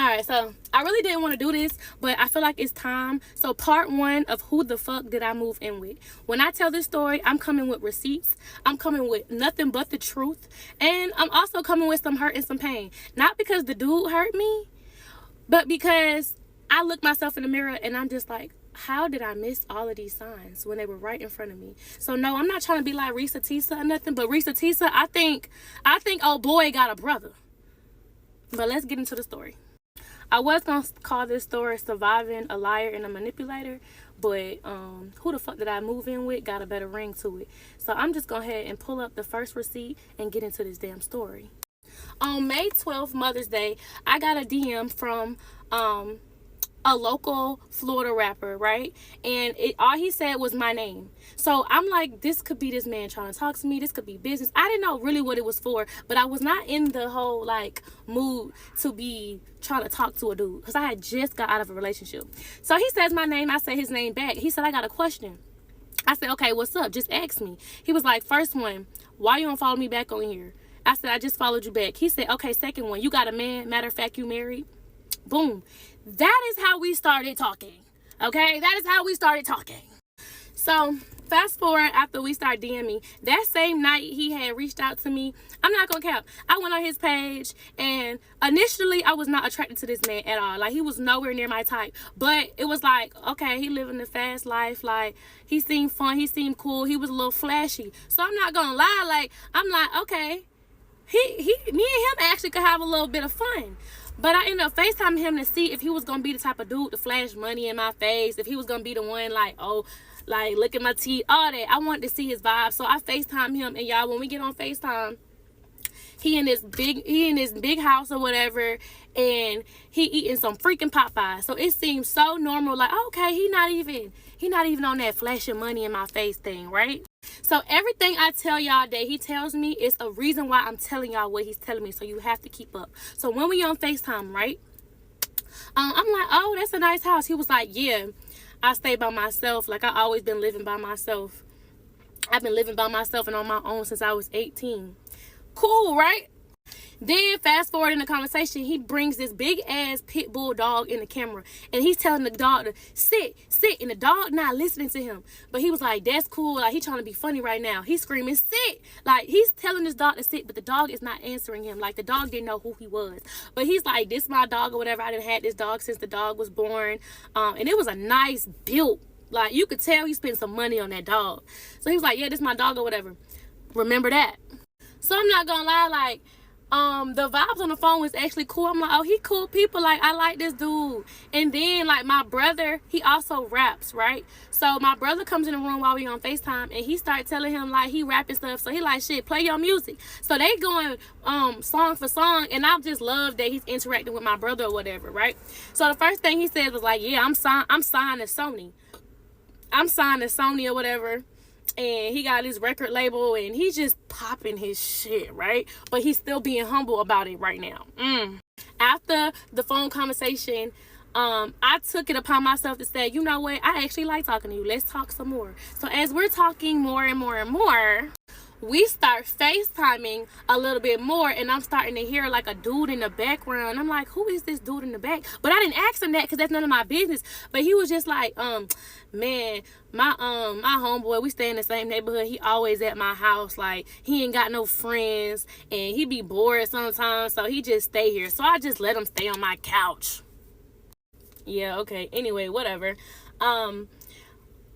Alright, so I really didn't want to do this, but I feel like it's time. So part one of who the fuck did I move in with. When I tell this story, I'm coming with receipts. I'm coming with nothing but the truth. And I'm also coming with some hurt and some pain. Not because the dude hurt me, but because I look myself in the mirror and I'm just like, how did I miss all of these signs when they were right in front of me? So no, I'm not trying to be like Risa Tisa or nothing, but Risa Tisa, I think old boy got a brother. But let's get into the story. I was going to call this story Surviving a Liar and a Manipulator, but who the fuck did I move in with got a better ring to it. So I'm just going to head and pull up the first receipt and get into this damn story. On May 12th, Mother's Day, I got a DM from a local Florida rapper, right? And all he said was my name. So I'm like, this could be this man trying to talk to me. This could be business. I didn't know really what it was for, but I was not in the whole like mood to be trying to talk to a dude because I had just got out of a relationship. So he says my name. I say his name back. He said, I got a question. I said, okay, what's up? Just ask me. He was like, first one, why you don't follow me back on here? I said, I just followed you back. He said, okay, second one, you got a man. Matter of fact, you married. Boom. That is how we started talking. Okay? That is how we started talking. So, fast forward after we started DMing, that same night he had reached out to me. I'm not gonna cap. I went on his page and initially I was not attracted to this man at all. Like, he was nowhere near my type. But it was like, okay, he living the fast life. Like, he seemed fun. He seemed cool. He was a little flashy. So, I'm not gonna lie. Like, I'm like, okay, me and him actually could have a little bit of fun. But I ended up FaceTiming him to see if he was going to be the type of dude to flash money in my face. If he was going to be the one like, oh, like, look at my teeth, all that. I wanted to see his vibe. So I FaceTimed him. And y'all, when we get on FaceTime, he in this big house or whatever. And he eating some freaking Popeyes. So it seems so normal. Like, okay, he not even on that flashing money in my face thing, right? So everything I tell y'all that he tells me is a reason why I'm telling y'all what he's telling me. So you have to keep up. So when we on FaceTime, right? I'm like, oh, that's a nice house. He was like, yeah, I stay by myself. Like, I always been living by myself. I've been living by myself and on my own since I was 18. Cool, right? Then fast forward in the conversation, he brings this big ass pit bull dog in the camera and he's telling the dog to sit, and the dog not listening to him. But he was like, that's cool. Like, he trying to be funny right now. He's screaming, sit. Like, he's telling this dog to sit, but the dog is not answering him. Like, the dog didn't know who he was. But he's like, this my dog or whatever. I done had this dog since the dog was born. And it was a nice build. Like, you could tell he spent some money on that dog. So he was like, yeah, this my dog or whatever. Remember that. So I'm not gonna lie, like, the vibes on the phone was actually cool. I'm like, oh, he cool people. Like, I like this dude. And then, like, my brother, he also raps, right? So my brother comes in the room while we on FaceTime, and he started telling him, like, he rapping stuff. So he like, shit, play your music. So they going song for song, and I just love that he's interacting with my brother or whatever, right? So the first thing he said was like, yeah, I'm signed to Sony. I'm signed to Sony or whatever. And he got his record label and he's just popping his shit, right? But he's still being humble about it right now. After the phone conversation, I took it upon myself to say, you know what? I actually like talking to you. Let's talk some more. So as we're talking more and more and more, we start FaceTiming a little bit more, and I'm starting to hear like a dude in the background. I'm like, who is this dude in the back? But I didn't ask him that because that's none of my business. But he was just like, man, my homeboy, we stay in the same neighborhood. He always at my house. Like, he ain't got no friends, and he be bored sometimes, so he just stay here. So I just let him stay on my couch. Yeah, okay. Anyway, whatever.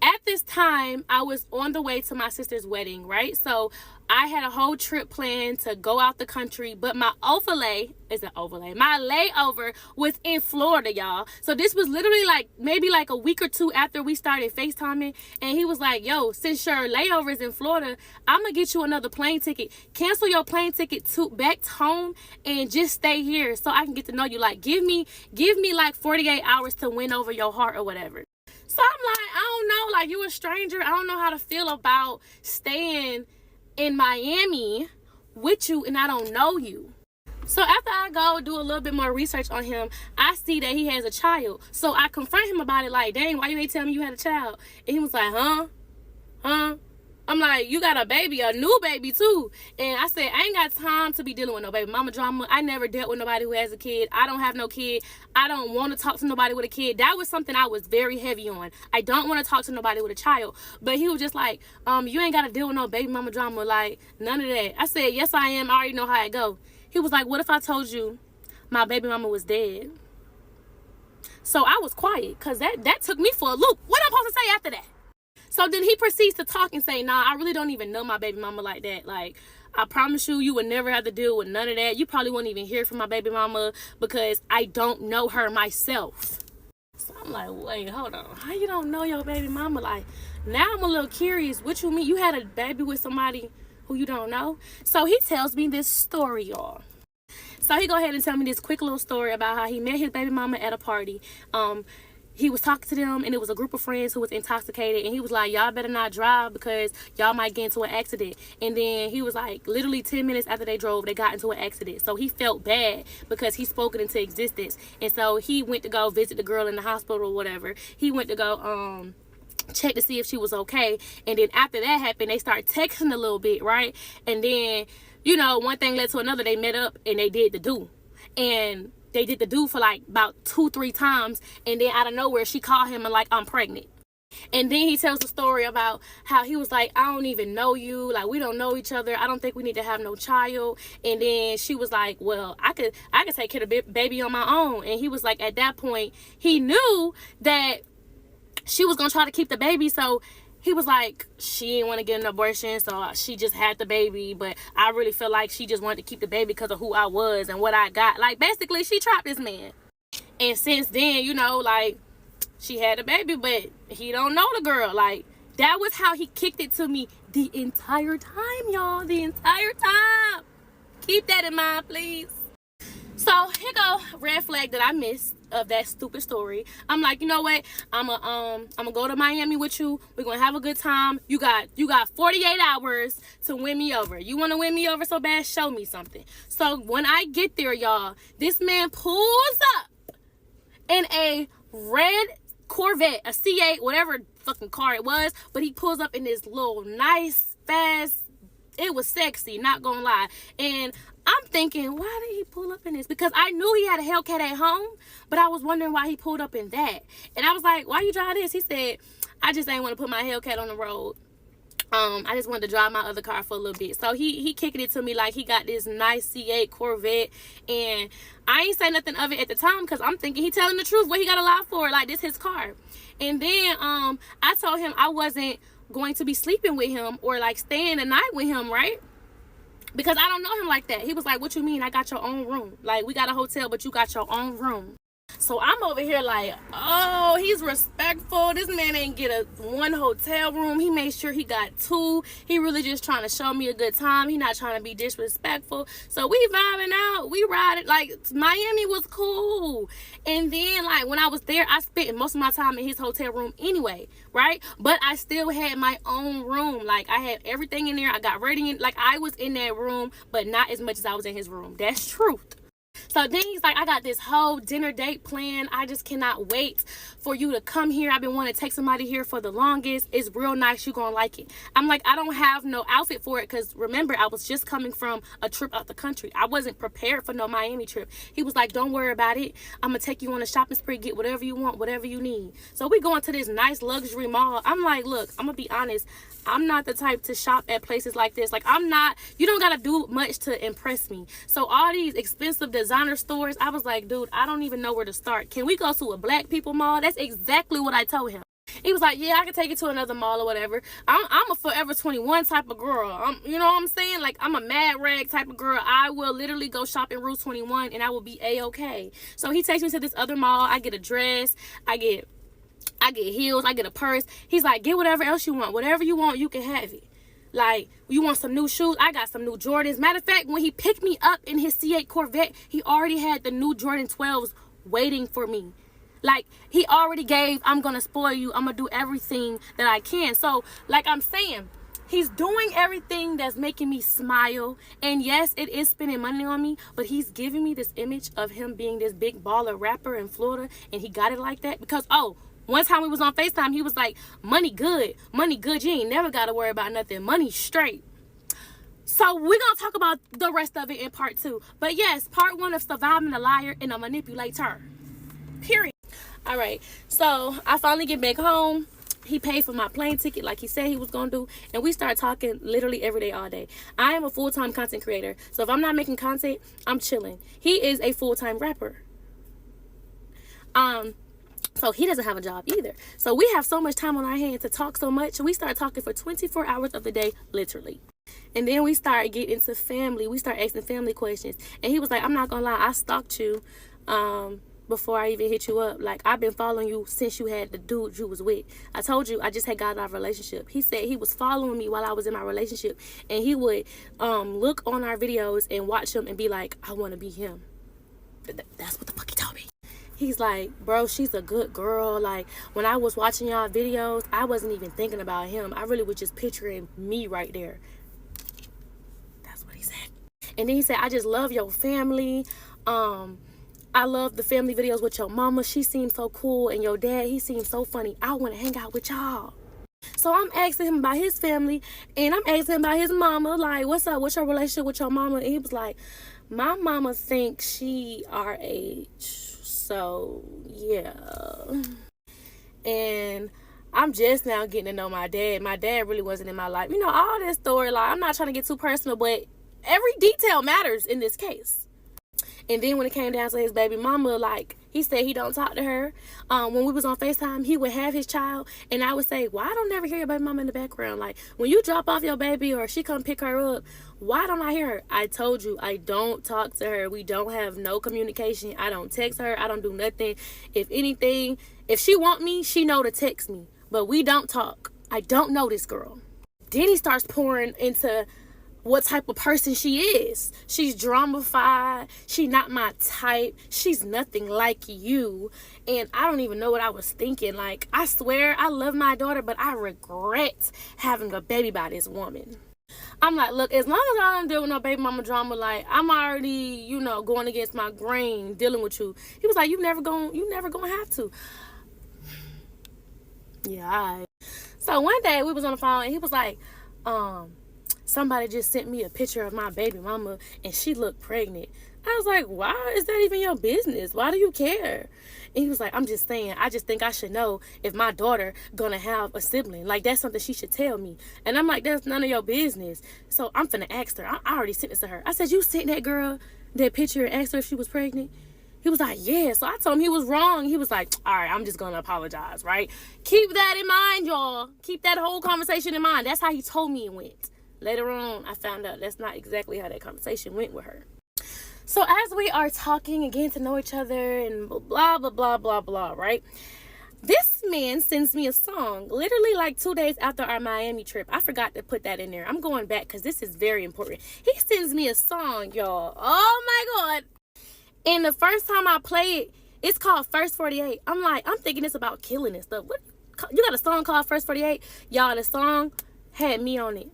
At this time, I was on the way to my sister's wedding, right? So I had a whole trip planned to go out the country, but my my layover was in Florida, y'all. So this was literally like maybe like a week or two after we started FaceTiming, and he was like, yo, since your layover is in Florida, I'm gonna get you another plane ticket. Cancel your plane ticket back home and just stay here so I can get to know you. Like, give me like 48 hours to win over your heart or whatever. So I'm like, I don't know, like, you a stranger. I don't know how to feel about staying in Miami with you and I don't know you. So after I go do a little bit more research on him, I see that he has a child. So I confront him about it, like, dang, why you ain't tell me you had a child? And he was like, huh? I'm like, you got a baby, a new baby too. And I said, I ain't got time to be dealing with no baby mama drama. I never dealt with nobody who has a kid. I don't have no kid. I don't want to talk to nobody with a kid. That was something I was very heavy on. I don't want to talk to nobody with a child. But he was just like, you ain't got to deal with no baby mama drama. Like, none of that. I said, yes, I am. I already know how it go. He was like, what if I told you my baby mama was dead? So I was quiet because that took me for a loop. What am I supposed to say after that? So then he proceeds to talk and say, nah, I really don't even know my baby mama like that. Like, I promise you, you would never have to deal with none of that. You probably won't even hear from my baby mama because I don't know her myself. So I'm like, wait, hold on. How you don't know your baby mama? Like, now I'm a little curious. What you mean? You had a baby with somebody who you don't know? So he tells me this story, y'all. So he go ahead and tell me this quick little story about how he met his baby mama at a party. He was talking to them, and it was a group of friends who was intoxicated, and he was like, y'all better not drive because y'all might get into an accident. And then he was like, literally 10 minutes after they drove, they got into an accident. So he felt bad because he spoke it into existence. And so he went to go visit the girl in the hospital or whatever. He went to go check to see if she was okay. And then after that happened, they started texting a little bit, right? And then, you know, one thing led to another. They met up and they did the do. And they did the do for like about 2-3 times, and then out of nowhere she called him and like, I'm pregnant. And then he tells the story about how he was like, I don't even know you, like we don't know each other, I don't think we need to have no child. And then she was like, well, I could take care of the baby on my own. And he was like, at that point he knew that she was gonna try to keep the baby, so he was like, she didn't want to get an abortion, so she just had the baby. But I really feel like she just wanted to keep the baby because of who I was and what I got. Like, basically, she trapped this man. And since then, you know, like, she had a baby, but he don't know the girl. Like, that was how he kicked it to me the entire time, y'all. The entire time. Keep that in mind, please. So here go red flag that I missed of that stupid story. I'm like, you know what? I'm gonna go to Miami with you. We're gonna have a good time. You got 48 hours to win me over. You want to win me over so bad? Show me something. So when I get there, y'all, this man pulls up in a red Corvette, a C8, whatever fucking car it was, but he pulls up in this little nice, fast. It was sexy, not gonna lie. And I'm thinking, why did he pull up in this? Because I knew he had a Hellcat at home, but I was wondering why he pulled up in that. And I was like, why you drive this? He said, I just ain't want to put my Hellcat on the road. I just wanted to drive my other car for a little bit. So he kicking it to me like he got this nice C8 Corvette. And I ain't say nothing of it at the time because I'm thinking he telling the truth. What he got a lie for? Like, this his car. And then I told him I wasn't going to be sleeping with him or like staying the night with him, right? Because I don't know him like that. He was like, what you mean? I got your own room. Like, we got a hotel, but you got your own room. So I'm over here like, oh, he's respectful. This man ain't get a one hotel room. He made sure he got 2. He really just trying to show me a good time. He not trying to be disrespectful. So we vibing out. We riding. Like, Miami was cool. And then, like, when I was there, I spent most of my time in his hotel room anyway, right? But I still had my own room. Like, I had everything in there. I got ready in. Like, I was in that room, but not as much as I was in his room. That's truth. So then he's like, I got this whole dinner date planned. I just cannot wait for you to come here. I've been wanting to take somebody here for the longest. It's real nice. You're going to like it. I'm like, I don't have no outfit for it because remember, I was just coming from a trip out the country. I wasn't prepared for no Miami trip. He was like, don't worry about it. I'm going to take you on a shopping spree, get whatever you want, whatever you need. So we going to this nice luxury mall. I'm like, look, I'm going to be honest. I'm not the type to shop at places like this. Like, I'm not, you don't got to do much to impress me. So all these expensive designer stores, I was like, dude, I don't even know where to start. Can we go to a black people mall? That's exactly what I told him. He was like, yeah, I can take you to another mall or whatever. I'm a Forever 21 type of girl. You know what I'm saying? Like, I'm a mad rag type of girl. I will literally go shop in Route 21 and I will be A-okay. So he takes me to this other mall. I get a dress. I get heels, I get a purse. He's like, get whatever else you want. Whatever you want, you can have it. Like, you want some new shoes? I got some new Jordans. Matter of fact, when he picked me up in his C8 Corvette, he already had the new Jordan 12s waiting for me. Like, he already gave, I'm going to spoil you. I'm going to do everything that I can. So, like I'm saying, he's doing everything that's making me smile. And yes, it is spending money on me, but he's giving me this image of him being this big baller rapper in Florida, and he got it like that because, oh, One time we was on FaceTime, he was like, money good. Money good. You ain't never got to worry about nothing. Money straight. So we're going to talk about the rest of it in part 2. But yes, part 1 of surviving a liar and a manipulator. Period. All right. So I finally get back home. He paid for my plane ticket like he said he was going to do. And we start talking literally every day, all day. I am a full-time content creator. So if I'm not making content, I'm chilling. He is a full-time rapper. So he doesn't have a job either. So we have so much time on our hands to talk so much. We start talking for 24 hours of the day, literally. And then we start getting into family. We start asking family questions. And he was like, I'm not going to lie. I stalked you before I even hit you up. Like, I've been following you since you had the dude you was with. I told you I just had got out of a relationship. He said he was following me while I was in my relationship. And he would look on our videos and watch them and be like, I want to be him. That's what the fuck he told me. He's like, bro, she's a good girl. Like, when I was watching y'all videos, I wasn't even thinking about him. I really was just picturing me right there. That's what he said. And then he said, I just love your family. I love the family videos with your mama. She seems so cool. And your dad, he seems so funny. I want to hang out with y'all. So I'm asking him about his family. And I'm asking him about his mama. Like, what's up? What's your relationship with your mama? And he was like, my mama thinks she our age. So, yeah. And I'm just now getting to know my dad. My dad really wasn't in my life. You know, all this story, like, I'm not trying to get too personal, but every detail matters in this case. And then when it came down to his baby mama, like, he said he don't talk to her. When we was on FaceTime, he would have his child, and I would say, why don't I ever hear your baby mama in the background? Like, when you drop off your baby or she come pick her up, why don't I hear her? I told you, I don't talk to her. We don't have no communication. I don't text her. I don't do nothing. If anything, if she want me, she know to text me. But we don't talk. I don't know this girl. Then he starts pouring into what type of person she is. She's drama-fied. She not my type. She's nothing like you. And I don't even know what I was thinking. Like, I swear I love my daughter, but I regret having a baby by this woman. I'm like, look, as long as I don't deal with no baby mama drama, like, I'm already, you know, going against my grain dealing with you. He was like, you never gonna have to. Yeah, all right. So one day we was on the phone and he was like, somebody just sent me a picture of my baby mama and she looked pregnant. I was like, why is that even your business? Why do you care? And he was like, I'm just saying, I just think I should know if my daughter gonna have a sibling. Like, that's something she should tell me. And I'm like, that's none of your business. So I'm finna ask her. I already sent this to her. I said, you sent that girl that picture and asked her if she was pregnant? He was like, yeah. So I told him he was wrong. He was like, all right, I'm just gonna apologize, right? Keep that in mind, y'all. Keep that whole conversation in mind. That's how he told me it went. Later on, I found out that's not exactly how that conversation went with her. So as we are talking and getting to know each other and blah, blah, blah, blah, blah, right? This man sends me a song literally like 2 days after our Miami trip. I forgot to put that in there. I'm going back because this is very important. He sends me a song, y'all. Oh, my God. And the first time I play it, it's called First 48. I'm thinking it's about killing and stuff. What? You got a song called First 48? Y'all, the song had me on it.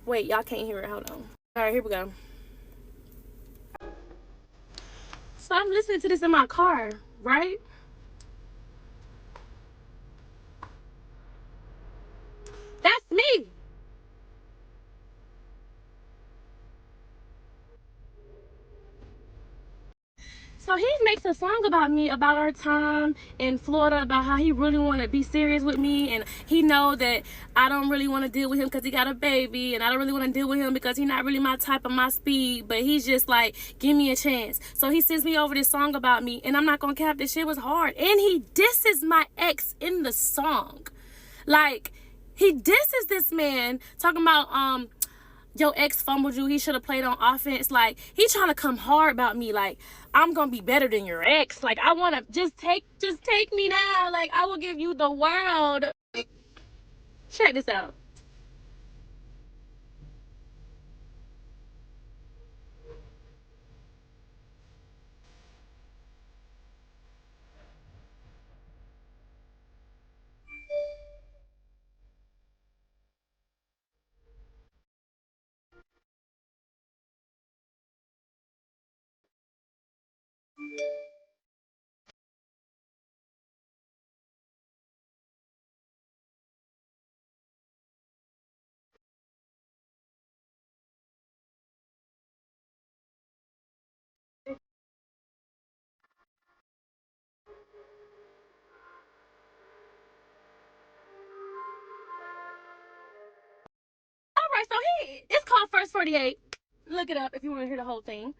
Wait, y'all can't hear it. Hold on. All right, here we go. So I'm listening to this in my car, right? That's me. So he makes a song about me, about our time in Florida, about how he really want to be serious with me, and he know that I don't really want to deal with him because he got a baby, and I don't really want to deal with him because he's not really my type of my speed, but he's just like, give me a chance. So he sends me over this song about me, and I'm not gonna cap, this shit was hard. And he disses my ex in the song. Like, he disses this man, talking about your ex fumbled you, he should have played on offense. Like, he trying to come hard about me. Like, I'm gonna be better than your ex. Like, I wanna just take me now. Like, I will give you the world. Check this out. 48. Look it up if you want to hear the whole thing.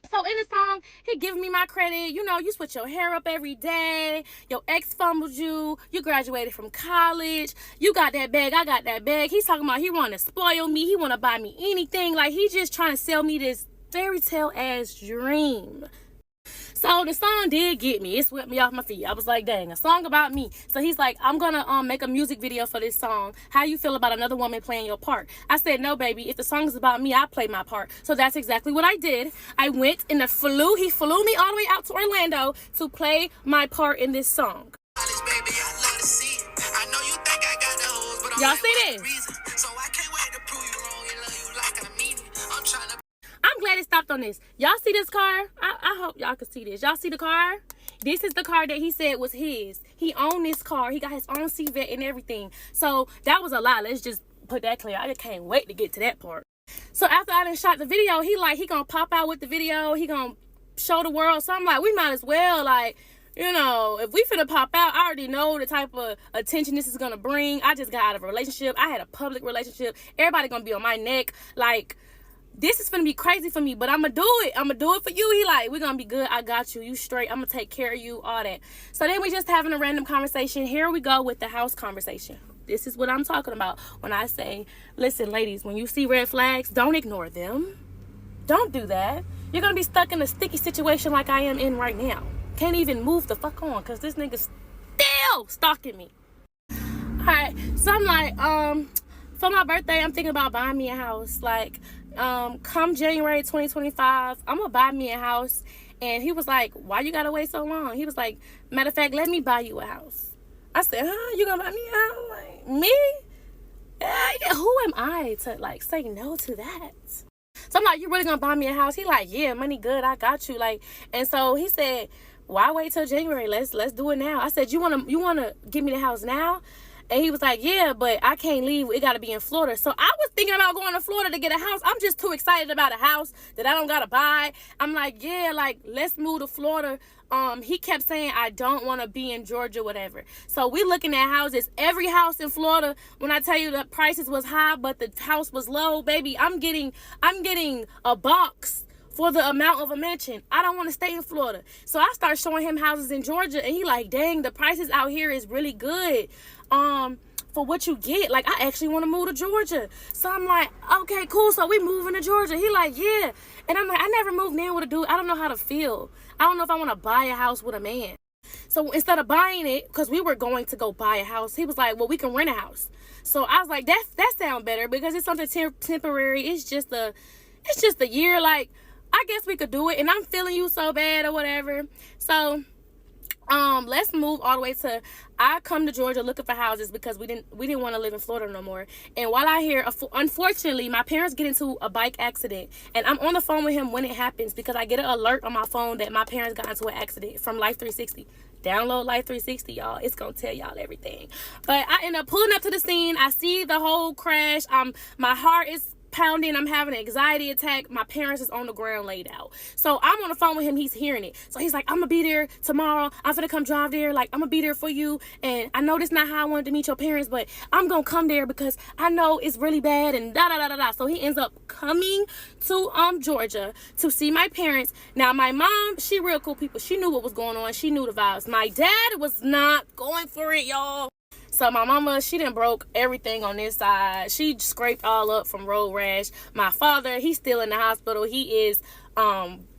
So in the song, he giving me my credit. You know, you switch your hair up every day. Your ex fumbled you. You graduated from college. You got that bag. I got that bag. He's talking about he want to spoil me. He want to buy me anything. Like, he just trying to sell me this fairy tale ass dream. So the song did get me. It swept me off my feet. I was like, dang, a song about me. So he's like, I'm gonna make a music video for this song. How you feel about another woman playing your part? I said, no, baby. If the song is about me, I play my part. So that's exactly what I did. I went in the flew. He flew me all the way out to Orlando to play my part in this song. Y'all see this? I'm glad it stopped on this. Y'all see this car? I hope y'all can see this. Y'all see the car? This is the car that he said was his. He owned this car. He got his own Corvette and everything. So that was a lie. Let's just put that clear. I just can't wait to get to that part. So after I done shot the video, he gonna pop out with the video. He gonna show the world. So I'm like, we might as well, like, you know, if we finna pop out, I already know the type of attention this is gonna bring. I just got out of a relationship. I had a public relationship. Everybody gonna be on my neck. Like, this is gonna be crazy for me, but I'm gonna do it. I'm gonna do it for you. He like, we're gonna be good. I got you. You straight. I'm gonna take care of you. All that. So then we just having a random conversation. Here we go with the house conversation. This is what I'm talking about when I say, listen, ladies, when you see red flags, don't ignore them. Don't do that. You're gonna be stuck in a sticky situation like I am in right now. Can't even move the fuck on because this nigga's still stalking me. All right. So I'm like, for my birthday, I'm thinking about buying me a house. Like, come January 2025, I'm gonna buy me a house. And he was like, why you gotta wait so long? He was like, matter of fact, let me buy you a house. I said, huh? You gonna buy me a house? Like, me? Yeah, who am I to, like, say no to that? So I'm like, you really gonna buy me a house? He like, yeah, money good, I got you. Like, and so he said, why wait till January? Let's do it now. I said, you wanna give me the house now? And he was like, yeah, but I can't leave. It got to be in Florida. So I was thinking about going to Florida to get a house. I'm just too excited about a house that I don't got to buy. I'm like, yeah, like, let's move to Florida. He kept saying, I don't want to be in Georgia, whatever. So we looking at houses. Every house in Florida, when I tell you the prices was high, but the house was low, baby, I'm getting a box for the amount of a mansion. I don't want to stay in Florida. So I start showing him houses in Georgia, and he like, dang, the prices out here is really good. For what you get. Like, I actually want to move to Georgia. So I'm like, okay, cool. So we moving to Georgia. He like, yeah. And I'm like, I never moved in with a dude. I don't know how to feel. I don't know if I want to buy a house with a man. So instead of buying it, because we were going to go buy a house, he was like, well, we can rent a house. So I was like, that sounds better because it's something temporary. It's just a year. Like, I guess we could do it. And I'm feeling you so bad or whatever. So let's move all the way to, I come to Georgia looking for houses because we didn't want to live in Florida no more. And while I hear, unfortunately, my parents get into a bike accident, and I'm on the phone with him when it happens because I get an alert on my phone that my parents got into an accident from Life 360. Download Life 360, y'all. It's gonna tell y'all everything. But I end up pulling up to the scene. I see the whole crash. My heart is pounding. I'm having an anxiety attack. My parents is on the ground laid out. So I'm on the phone with him. He's hearing it. So he's like, I'm gonna be there tomorrow. I'm gonna come drive there. Like, I'm gonna be there for you. And I know this not how I wanted to meet your parents, but I'm gonna come there because I know it's really bad and da da da da da. So he ends up coming to Georgia to see my parents. Now my mom, she real cool people. She knew what was going on. She knew the vibes. My dad was not going for it, y'all. So my mama, she done broke everything on this side. She scraped all up from road rash. My father, he's still in the hospital. He is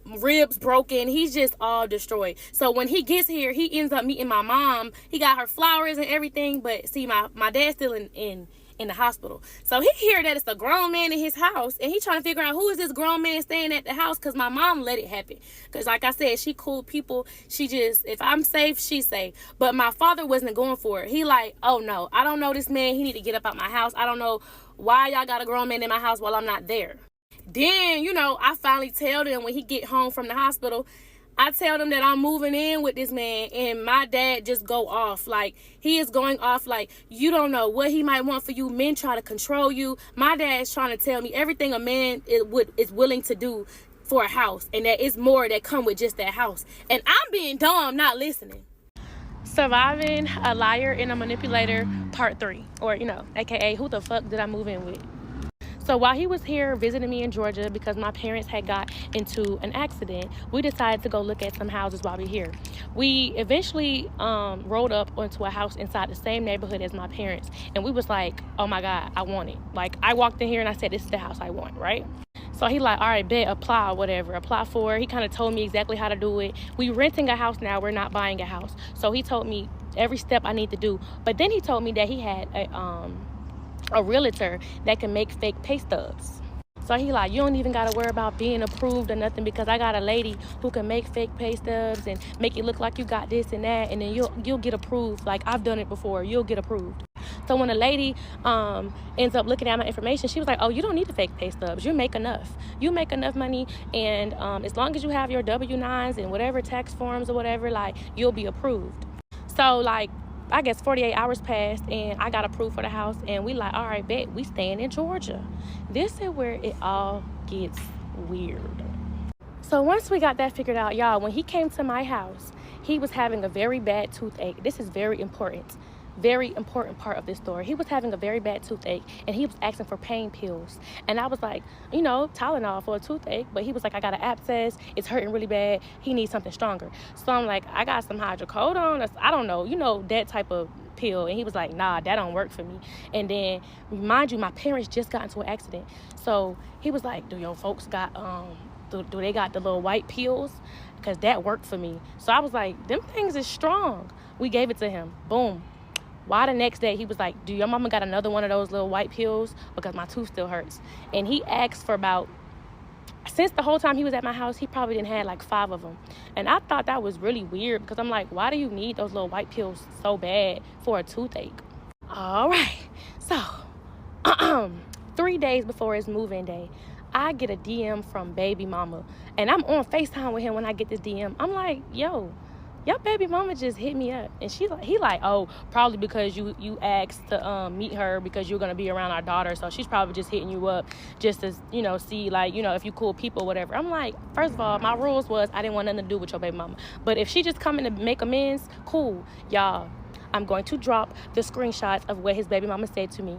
ribs broken. He's just all destroyed. So when he gets here, he ends up meeting my mom. He got her flowers and everything. But see, my dad's still in the hospital. So he hear that it's a grown man in his house, and he trying to figure out who is this grown man staying at the house, because my mom let it happen. Because like I said, she cool people. She just, if I'm safe, she's safe. But my father wasn't going for it. He like, oh no, I don't know this man. He need to get up out my house. I don't know why y'all got a grown man in my house while I'm not there. Then, you know, I finally tell them when he get home from the hospital, I tell them that I'm moving in with this man, and my dad just go off. Like, he is going off like, you don't know what he might want for you. Men try to control you. My dad is trying to tell me everything a man is willing to do for a house, and that it's more that come with just that house. And I'm being dumb, not listening. Surviving a Liar and a Manipulator Part 3, or, you know, aka who the fuck did I move in with? So while he was here visiting me in Georgia, because my parents had got into an accident, we decided to go look at some houses while we were here. We eventually rolled up onto a house inside the same neighborhood as my parents, and we was like, oh my God, I want it. Like, I walked in here and I said, this is the house I want, right? So he like, all right, bet, apply or whatever. Apply for it. He kind of told me exactly how to do it. We renting a house now. We're not buying a house. So he told me every step I need to do. But then he told me that he had a realtor that can make fake pay stubs. So he like, you don't even got to worry about being approved or nothing, because I got a lady who can make fake pay stubs and make it look like you got this and that, and then you'll get approved. Like, I've done it before. You'll get approved. So when a lady ends up looking at my information, she was like, oh, you don't need the fake pay stubs. You make enough. You make enough money, and as long as you have your W-9s and whatever tax forms or whatever, like, you'll be approved. So, like, I guess 48 hours passed, and I got approved for the house, and we like, all right, bet, we staying in Georgia. This is where it all gets weird. So once we got that figured out, y'all, when he came to my house, he was having a very bad toothache. This is very important part of this story. He was having a very bad toothache, and he was asking for pain pills. And I was like, you know, Tylenol for a toothache. But he was like, I got an abscess. It's hurting really bad. He needs something stronger. So I'm like, I got some hydrocodone. I don't know, you know, that type of pill. And he was like, nah, that don't work for me. And then, mind you, my parents just got into an accident. So he was like, do your folks got, do they got the little white pills? Because that worked for me. So I was like, them things is strong. We gave it to him. Boom. Why the next day he was like, do your mama got another one of those little white pills? Because my tooth still hurts. And he asked for about, since the whole time he was at my house, he probably didn't have like 5 of them. And I thought that was really weird, because I'm like, why do you need those little white pills so bad for a toothache? All right. So 3 days before his move-in day, I get a DM from baby mama. And I'm on FaceTime with him when I get this DM. I'm like, yo, your baby mama just hit me up. And he like, oh, probably because you asked to meet her because you're gonna be around our daughter, so she's probably just hitting you up just to, you know, see, like, you know, if you cool people or whatever. I'm like, first of all, my rules was I didn't want nothing to do with your baby mama. But if she just coming to make amends, cool. Y'all, I'm going to drop the screenshots of what his baby mama said to me.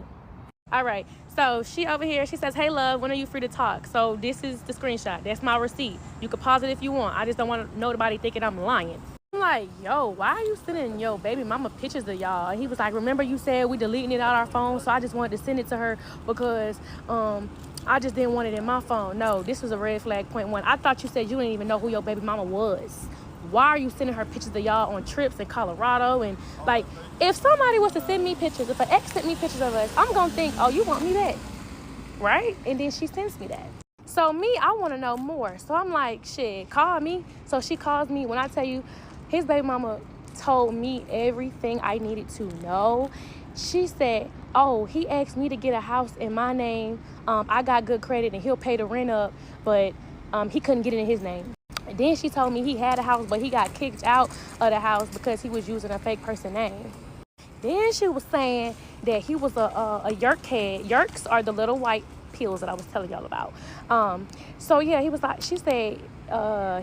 All right, so she over here, she says, hey love, when are you free to talk? So this is the screenshot. That's my receipt. You can pause it if you want. I just don't want nobody thinking I'm lying. I'm like, yo, why are you sending your baby mama pictures of y'all? And he was like, remember you said we deleting it out our phone, so I just wanted to send it to her because I just didn't want it in my phone. No, this was a red flag, point 1. I thought you said you didn't even know who your baby mama was. Why are you sending her pictures of y'all on trips in Colorado? And like, if somebody was to send me pictures, if an ex sent me pictures of us, I'm gonna think, oh, you want me back, right? And then she sends me that. So me, I want to know more. So I'm like, shit, call me. So she calls me. When I tell you, his baby mama told me everything I needed to know. She said, oh, he asked me to get a house in my name. I got good credit and he'll pay the rent up, but he couldn't get it in his name. And then she told me he had a house, but he got kicked out of the house because he was using a fake person name. Then she was saying that he was a yerk head. Yerks are the little white pills that I was telling y'all about. So yeah, he was like, she said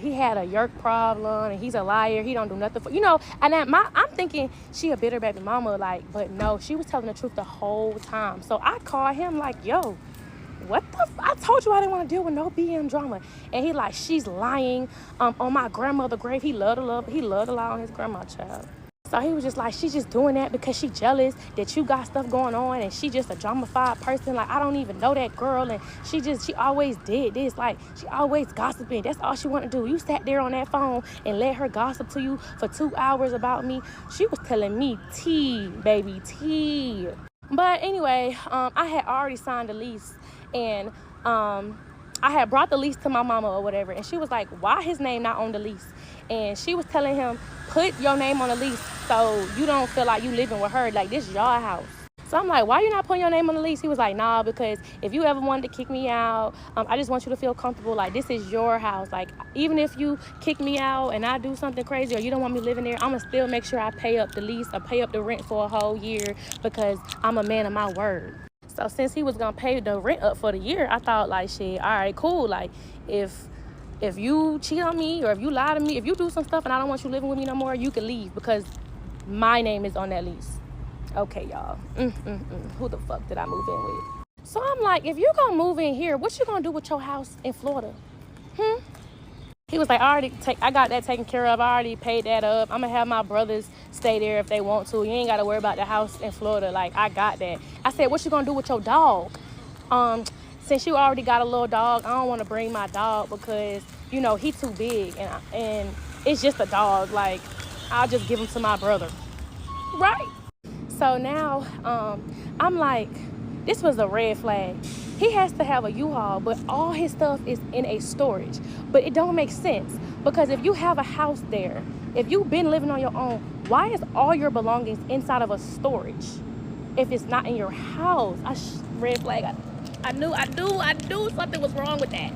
he had a yerk problem and he's a liar. He don't do nothing for, you know. And I'm thinking she a bitter baby mama, like, but no, she was telling the truth the whole time. So I called him like, yo, what the I told you I didn't want to deal with no BM drama. And he like, she's lying on my grandmother's grave. He loved to lie on his grandma, child. So he was just like, she's just doing that because she jealous that you got stuff going on, and she just a drama-fied person. Like, I don't even know that girl, and she always did this. Like, she always gossiping. That's all she want to do. You sat there on that phone and let her gossip to you for 2 hours about me. She was telling me tea, baby, tea. But anyway, I had already signed a lease, and I had brought the lease to my mama or whatever, and she was like, why his name not on the lease? And she was telling him, put your name on the lease so you don't feel like you living with her. Like, this is your house. So I'm like, why you not putting your name on the lease? He was like, nah, because if you ever wanted to kick me out, I just want you to feel comfortable. Like, this is your house. Like, even if you kick me out and I do something crazy or you don't want me living there, I'm going to still make sure I pay up the lease or pay up the rent for a whole year because I'm a man of my word. So since he was going to pay the rent up for the year, I thought, like, shit, all right, cool. Like, if you cheat on me or if you lie to me, if you do some stuff and I don't want you living with me no more, you can leave because my name is on that lease. Okay, y'all. Who the fuck did I move in with? So I'm like, if you're gonna move in here, what you gonna do with your house in Florida? He was like, I got that taken care of. I already paid that up. I'm gonna have my brothers stay there if they want to. You ain't gotta worry about the house in Florida. Like, I got that. I said, what you gonna do with your dog? Since you already got a little dog, I don't want to bring my dog because, you know, he too big and it's just a dog. Like, I'll just give him to my brother. Right? So now, I'm like, this was a red flag. He has to have a U-Haul, but all his stuff is in a storage. But it don't make sense because if you have a house there, if you've been living on your own, why is all your belongings inside of a storage if it's not in your house? Red flag. I knew something was wrong with that.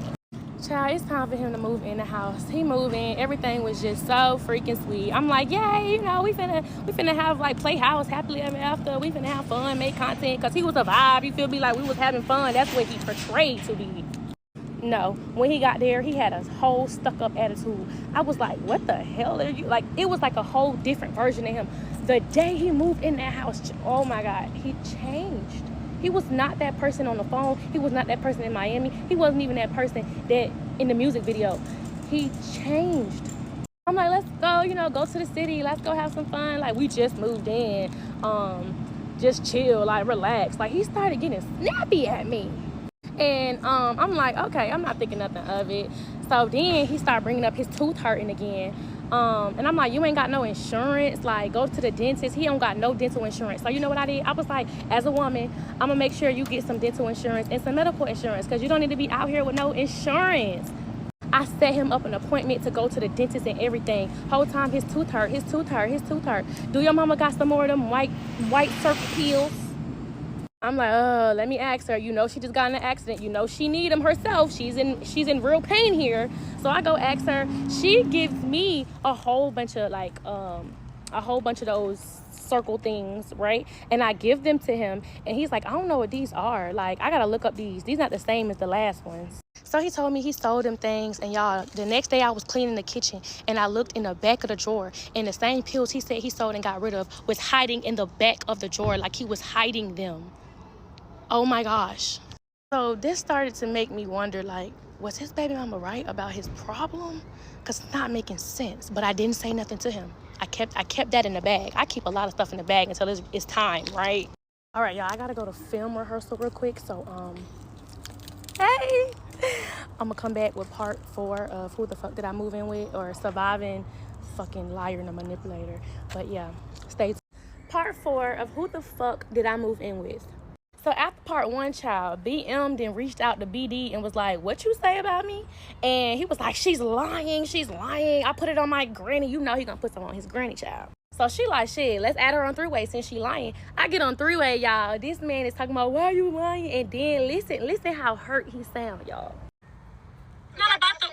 Child, it's time for him to move in the house. He moved in. Everything was just so freaking sweet. I'm like, yay, you know, we finna have like playhouse, happily ever after. We finna have fun, make content, because he was a vibe. You feel me? Like we was having fun. That's what he portrayed to be. No, when he got there, he had a whole stuck-up attitude. I was like, what the hell are you? Like, it was like a whole different version of him. The day he moved in that house, oh my God, he changed. He was not that person on the phone. He was not that person in Miami. He wasn't even that person that in the music video. He changed. I'm like, let's go, you know, go to the city. Let's go have some fun. Like, we just moved in. Just chill, like, relax. Like, he started getting snappy at me. And I'm like, okay, I'm not thinking nothing of it. So then he started bringing up his tooth hurting again. And I'm like, you ain't got no insurance. Like, go to the dentist. He don't got no dental insurance. So you know what I did? I was like, as a woman, I'm gonna make sure you get some dental insurance and some medical insurance because you don't need to be out here with no insurance. I set him up an appointment to go to the dentist and everything. Whole time his tooth hurt. Do your mama got some more of them white circle pills? I'm like, let me ask her. You know, she just got in an accident. You know, she need them herself. She's in real pain here. So I go ask her. She gives me a whole bunch of those circle things, right? And I give them to him. And he's like, I don't know what these are. Like, I got to look up these. These not the same as the last ones. So he told me he sold them things. And y'all, the next day I was cleaning the kitchen. And I looked in the back of the drawer. And the same pills he said he sold and got rid of was hiding in the back of the drawer. Like he was hiding them. Oh my gosh. So this started to make me wonder, like, was his baby mama right about his problem? Because it's not making sense. But I didn't say nothing to him. I kept that in the bag. I keep a lot of stuff in the bag until it's time, right? All right, y'all, I gotta go to film rehearsal real quick. So, hey, I'm gonna come back with part 4 of Who the Fuck Did I Move In With, or Surviving Fucking Liar and a Manipulator. But yeah, stay tuned. Part 4 of Who the Fuck Did I Move In With. So after part 1, child, BM then reached out to BD and was like, what you say about me? And he was like, she's lying. I put it on my granny. You know he gonna put something on his granny, child. So she like, shit, let's add her on 3-way since she lying. I get on 3-way, y'all. This man is talking about, why are you lying? And then listen how hurt he sound, y'all. Not about the...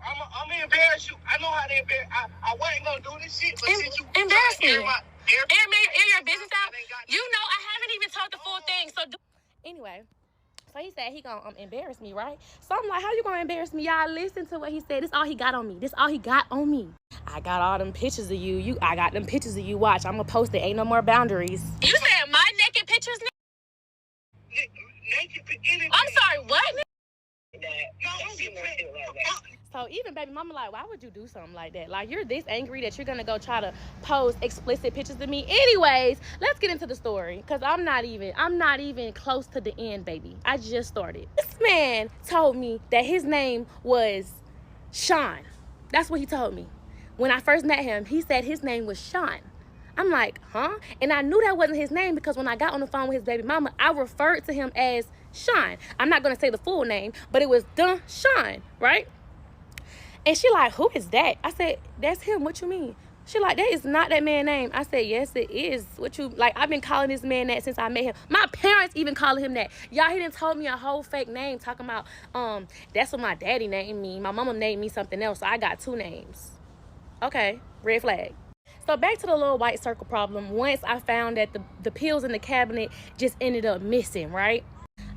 I'm gonna embarrass you. I know how to embarrass. I wasn't gonna do this shit, but since you embarrass me. Air your business out. You know I haven't even told the full thing. So anyway, so he said he gonna embarrass me, right? So I'm like, how you gonna embarrass me? Y'all listen to what he said. This all he got on me. I got all them pictures of you. I got them pictures of you. Watch, I'm gonna post it. Ain't no more boundaries. You said my naked pictures? I'm sorry, what? So even baby mama like, why would you do something like that? Like, you're this angry that you're gonna go try to post explicit pictures of me. Anyways, let's get into the story, because I'm not even close to the end, baby. I just started. This man told me that his name was Sean. That's what he told me. When I first met him, he said his name was Sean. I'm like, huh? And I knew that wasn't his name because when I got on the phone with his baby mama, I referred to him as Sean. I'm not gonna say the full name, but it was Sean, right? And she like, who is that? I said, that's him. What you mean? She like, that is not that man's name. I said, yes, it is. What you, like, I've been calling this man that since I met him. My parents even calling him that. Y'all, he done told me a whole fake name talking about, that's what my daddy named me. My mama named me something else, so I got 2 names. Okay, red flag. So back to the little white circle problem. Once I found that the pills in the cabinet just ended up missing, right?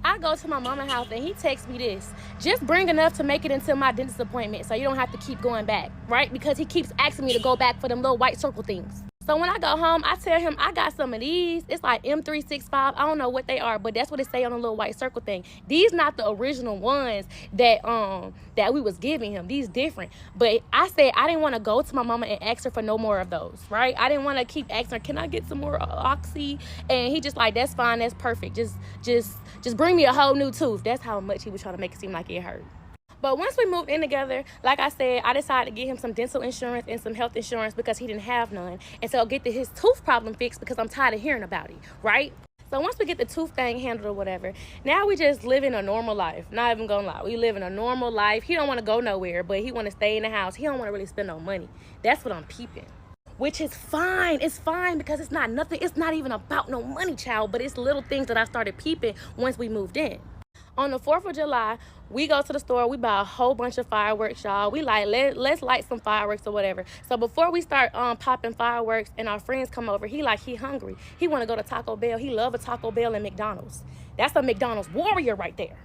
I go to my mama's house and he texts me this. Just bring enough to make it until my dentist appointment so you don't have to keep going back, right? Because he keeps asking me to go back for them little white circle things. So when I go home, I tell him I got some of these. It's like M365. I don't know what they are, but that's what it say on the little white circle thing. These not the original ones that we was giving him. These different. But I said I didn't want to go to my mama and ask her for no more of those, right? I didn't want to keep asking her, can I get some more Oxy? And he just like, that's fine, that's perfect. Just bring me a whole new tooth. That's how much he was trying to make it seem like it hurt. But once we moved in together, like I said, I decided to get him some dental insurance and some health insurance because he didn't have none. And so I'll get his tooth problem fixed because I'm tired of hearing about it, right? So once we get the tooth thing handled or whatever, now we just living a normal life. Not even gonna lie. We living a normal life. He don't want to go nowhere, but he want to stay in the house. He don't want to really spend no money. That's what I'm peeping. Which is fine. It's fine because it's not nothing. It's not even about no money, child. But it's little things that I started peeping once we moved in. On the 4th of July, we go to the store. We buy a whole bunch of fireworks, y'all. We like, let's light some fireworks or whatever. So before we start popping fireworks and our friends come over, he hungry. He want to go to Taco Bell. He love a Taco Bell and McDonald's. That's a McDonald's warrior right there.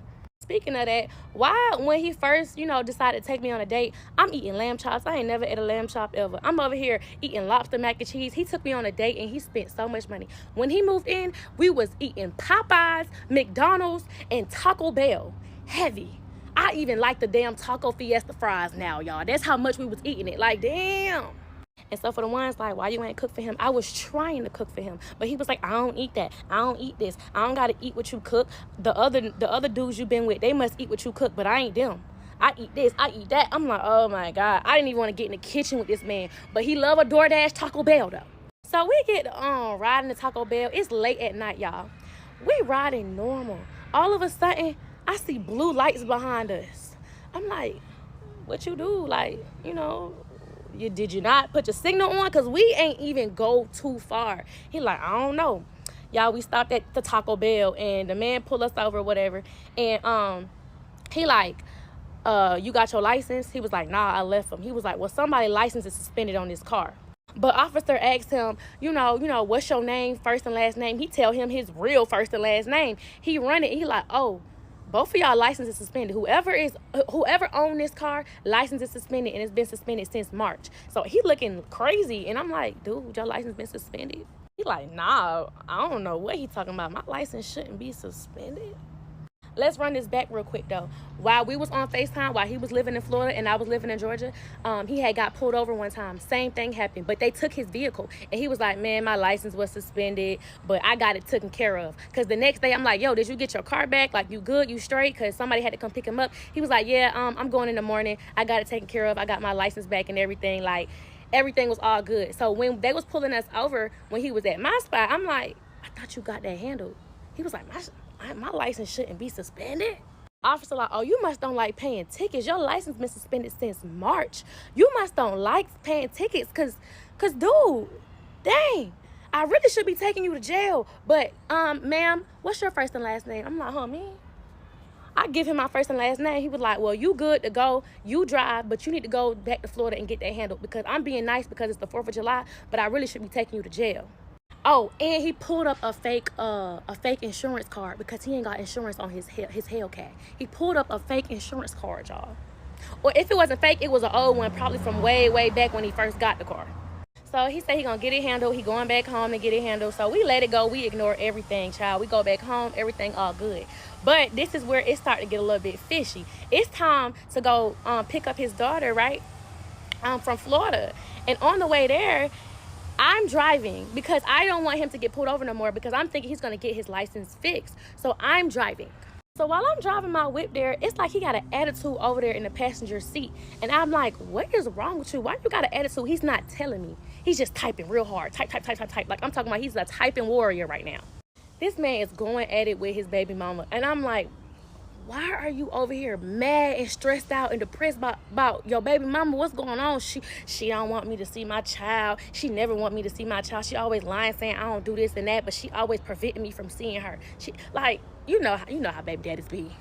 Speaking of that, why when he first, decided to take me on a date, I'm eating lamb chops. I ain't never ate a lamb chop ever. I'm over here eating lobster mac and cheese. He took me on a date and he spent so much money. When he moved in, we was eating Popeyes, McDonald's, and Taco Bell. Heavy. I even like the damn Taco Fiesta fries now, y'all. That's how much we was eating it. Like, damn. And so for the ones like, why you ain't cook for him? I was trying to cook for him. But he was like, I don't eat that. I don't eat this. I don't got to eat what you cook. The other dudes you been with, they must eat what you cook, but I ain't them. I eat this. I eat that. I'm like, oh, my God. I didn't even want to get in the kitchen with this man. But he love a DoorDash Taco Bell, though. So we get riding to Taco Bell. It's late at night, y'all. We riding normal. All of a sudden, I see blue lights behind us. I'm like, what you do? Like, did you not put your signal on? Because we ain't even go too far. He like, I don't know. Y'all, we stopped at the Taco Bell, and the man pulled us over or whatever. And he like, you got your license? He was like, nah, I left him. He was like, well, somebody's license is suspended on this car. But officer asked him, what's your name, first and last name? He tell him his real first and last name. He run it. He like, oh, both of y'all licenses suspended. Whoever owned this car, license is suspended, and it's been suspended since March. So he looking crazy, and I'm like, dude, your license been suspended? He like, nah, I don't know what he talking about. My license shouldn't be suspended. Let's run this back real quick, though. While we was on FaceTime, while he was living in Florida and I was living in Georgia, he had got pulled over one time. Same thing happened, but they took his vehicle. And he was like, man, my license was suspended, but I got it taken care of. Because the next day, I'm like, yo, did you get your car back? Like, you good? You straight? Because somebody had to come pick him up. He was like, yeah, I'm going in the morning. I got it taken care of. I got my license back and everything. Like, everything was all good. So when they was pulling us over, when he was at my spot, I'm like, I thought you got that handled. He was like, my license shouldn't be suspended. Officer like, oh, you must don't like paying tickets. Your license been suspended since March. You must don't like paying tickets cause dude, dang, I really should be taking you to jail. But ma'am, what's your first and last name? I'm like, me? I give him my first and last name. He was like, well, you good to go. You drive, but you need to go back to Florida and get that handled because I'm being nice because it's the 4th of July, but I really should be taking you to jail. Oh, and he pulled up a fake insurance card because he ain't got insurance on his Hellcat. He pulled up a fake insurance card, y'all. Or if it wasn't fake, it was an old one, probably from way, way back when he first got the car. So he said he gonna get it handled. He going back home to get it handled. So we let it go. We ignore everything, child. We go back home. Everything all good. But this is where it started to get a little bit fishy. It's time to go pick up his daughter, right? From Florida. And on the way there, I'm driving because I don't want him to get pulled over no more because I'm thinking he's going to get his license fixed. So I'm driving. So while I'm driving my whip there, it's like he got an attitude over there in the passenger seat. And I'm like, what is wrong with you? Why you got an attitude? He's not telling me. He's just typing real hard. Type. Like I'm talking about he's a typing warrior right now. This man is going at it with his baby mama. And I'm like, why are you over here mad and stressed out and depressed about your baby mama? What's going on? She don't want me to see my child. She never want me to see my child. She always lying, saying I don't do this and that, but she always preventing me from seeing her. She like, you know how baby daddies be.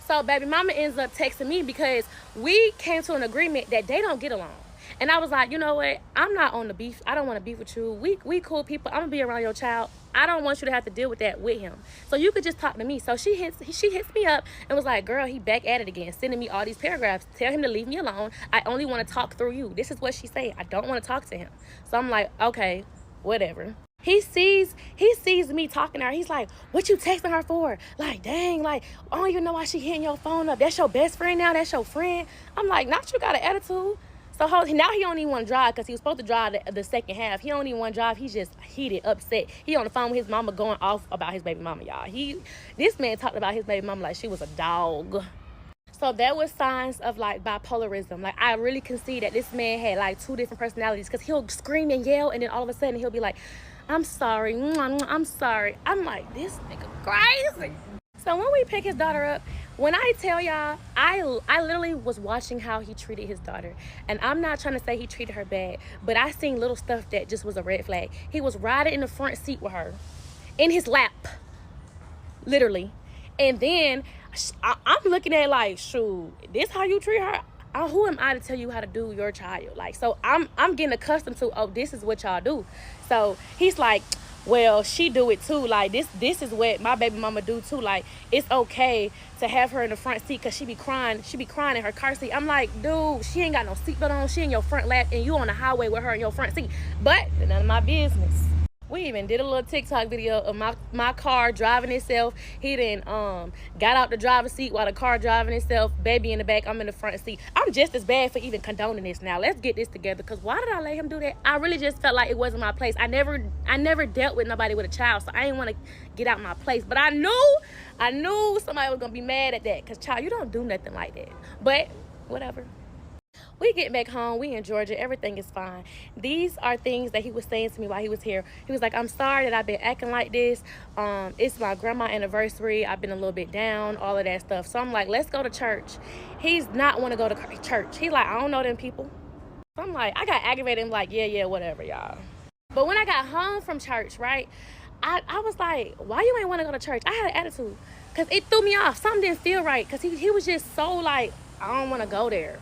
So baby mama ends up texting me because we came to an agreement that they don't get along. And I was like, you know what? I'm not on the beef. I don't want to beef with you. We cool people. I'm gonna be around your child. I don't want you to have to deal with that with him. So you could just talk to me. So she hits me up and was like, girl, he back at it again, sending me all these paragraphs. Tell him to leave me alone. I only want to talk through you. This is what she said. I don't want to talk to him. So I'm like, okay, whatever. He sees me talking to her. He's like, what you texting her for? Like, dang, like, I don't even know why she hitting your phone up. That's your best friend now? That's your friend? I'm like, not you got an attitude. So now he don't even want to drive because he was supposed to drive the second half. He don't even want to drive. He's just heated, upset. He on the phone with his mama going off about his baby mama, y'all. This man talked about his baby mama like she was a dog. So there was signs of like bipolarism. Like I really can see that this man had like two different personalities because he'll scream and yell and then all of a sudden he'll be like, I'm sorry, I'm sorry. I'm like, this nigga crazy. So when we pick his daughter up, when I tell y'all, I literally was watching how he treated his daughter. And I'm not trying to say he treated her bad, but I seen little stuff that just was a red flag. He was riding in the front seat with her, in his lap, literally. And then I'm looking at like, shoot, this how you treat her? Who am I to tell you how to do your child? Like, so I'm getting accustomed to, oh, this is what y'all do. So he's like, well, she do it too. Like this is what my baby mama do too. Like it's okay to have her in the front seat because she be crying in her car seat. I'm like, dude, she ain't got no seatbelt on. She in your front lap and you on the highway with her in your front seat. But none of my business. We even did a little TikTok video of my car driving itself. He then got out the driver's seat while the car driving itself. Baby in the back, I'm in the front seat. I'm just as bad for even condoning this now. Let's get this together. Because why did I let him do that? I really just felt like it wasn't my place. I never dealt with nobody with a child, so I didn't want to get out my place. But I knew somebody was going to be mad at that. Because, child, you don't do nothing like that. But whatever. We get back home. We in Georgia. Everything is fine. These are things that he was saying to me while he was here. He was like, I'm sorry that I've been acting like this. It's my grandma's anniversary. I've been a little bit down, all of that stuff. So I'm like, let's go to church. He's not want to go to church. He's like, I don't know them people. So I'm like, I got aggravated. I'm like, yeah, whatever, y'all. But when I got home from church, right, I was like, why you ain't want to go to church? I had an attitude because it threw me off. Something didn't feel right because he was just so like, I don't want to go there.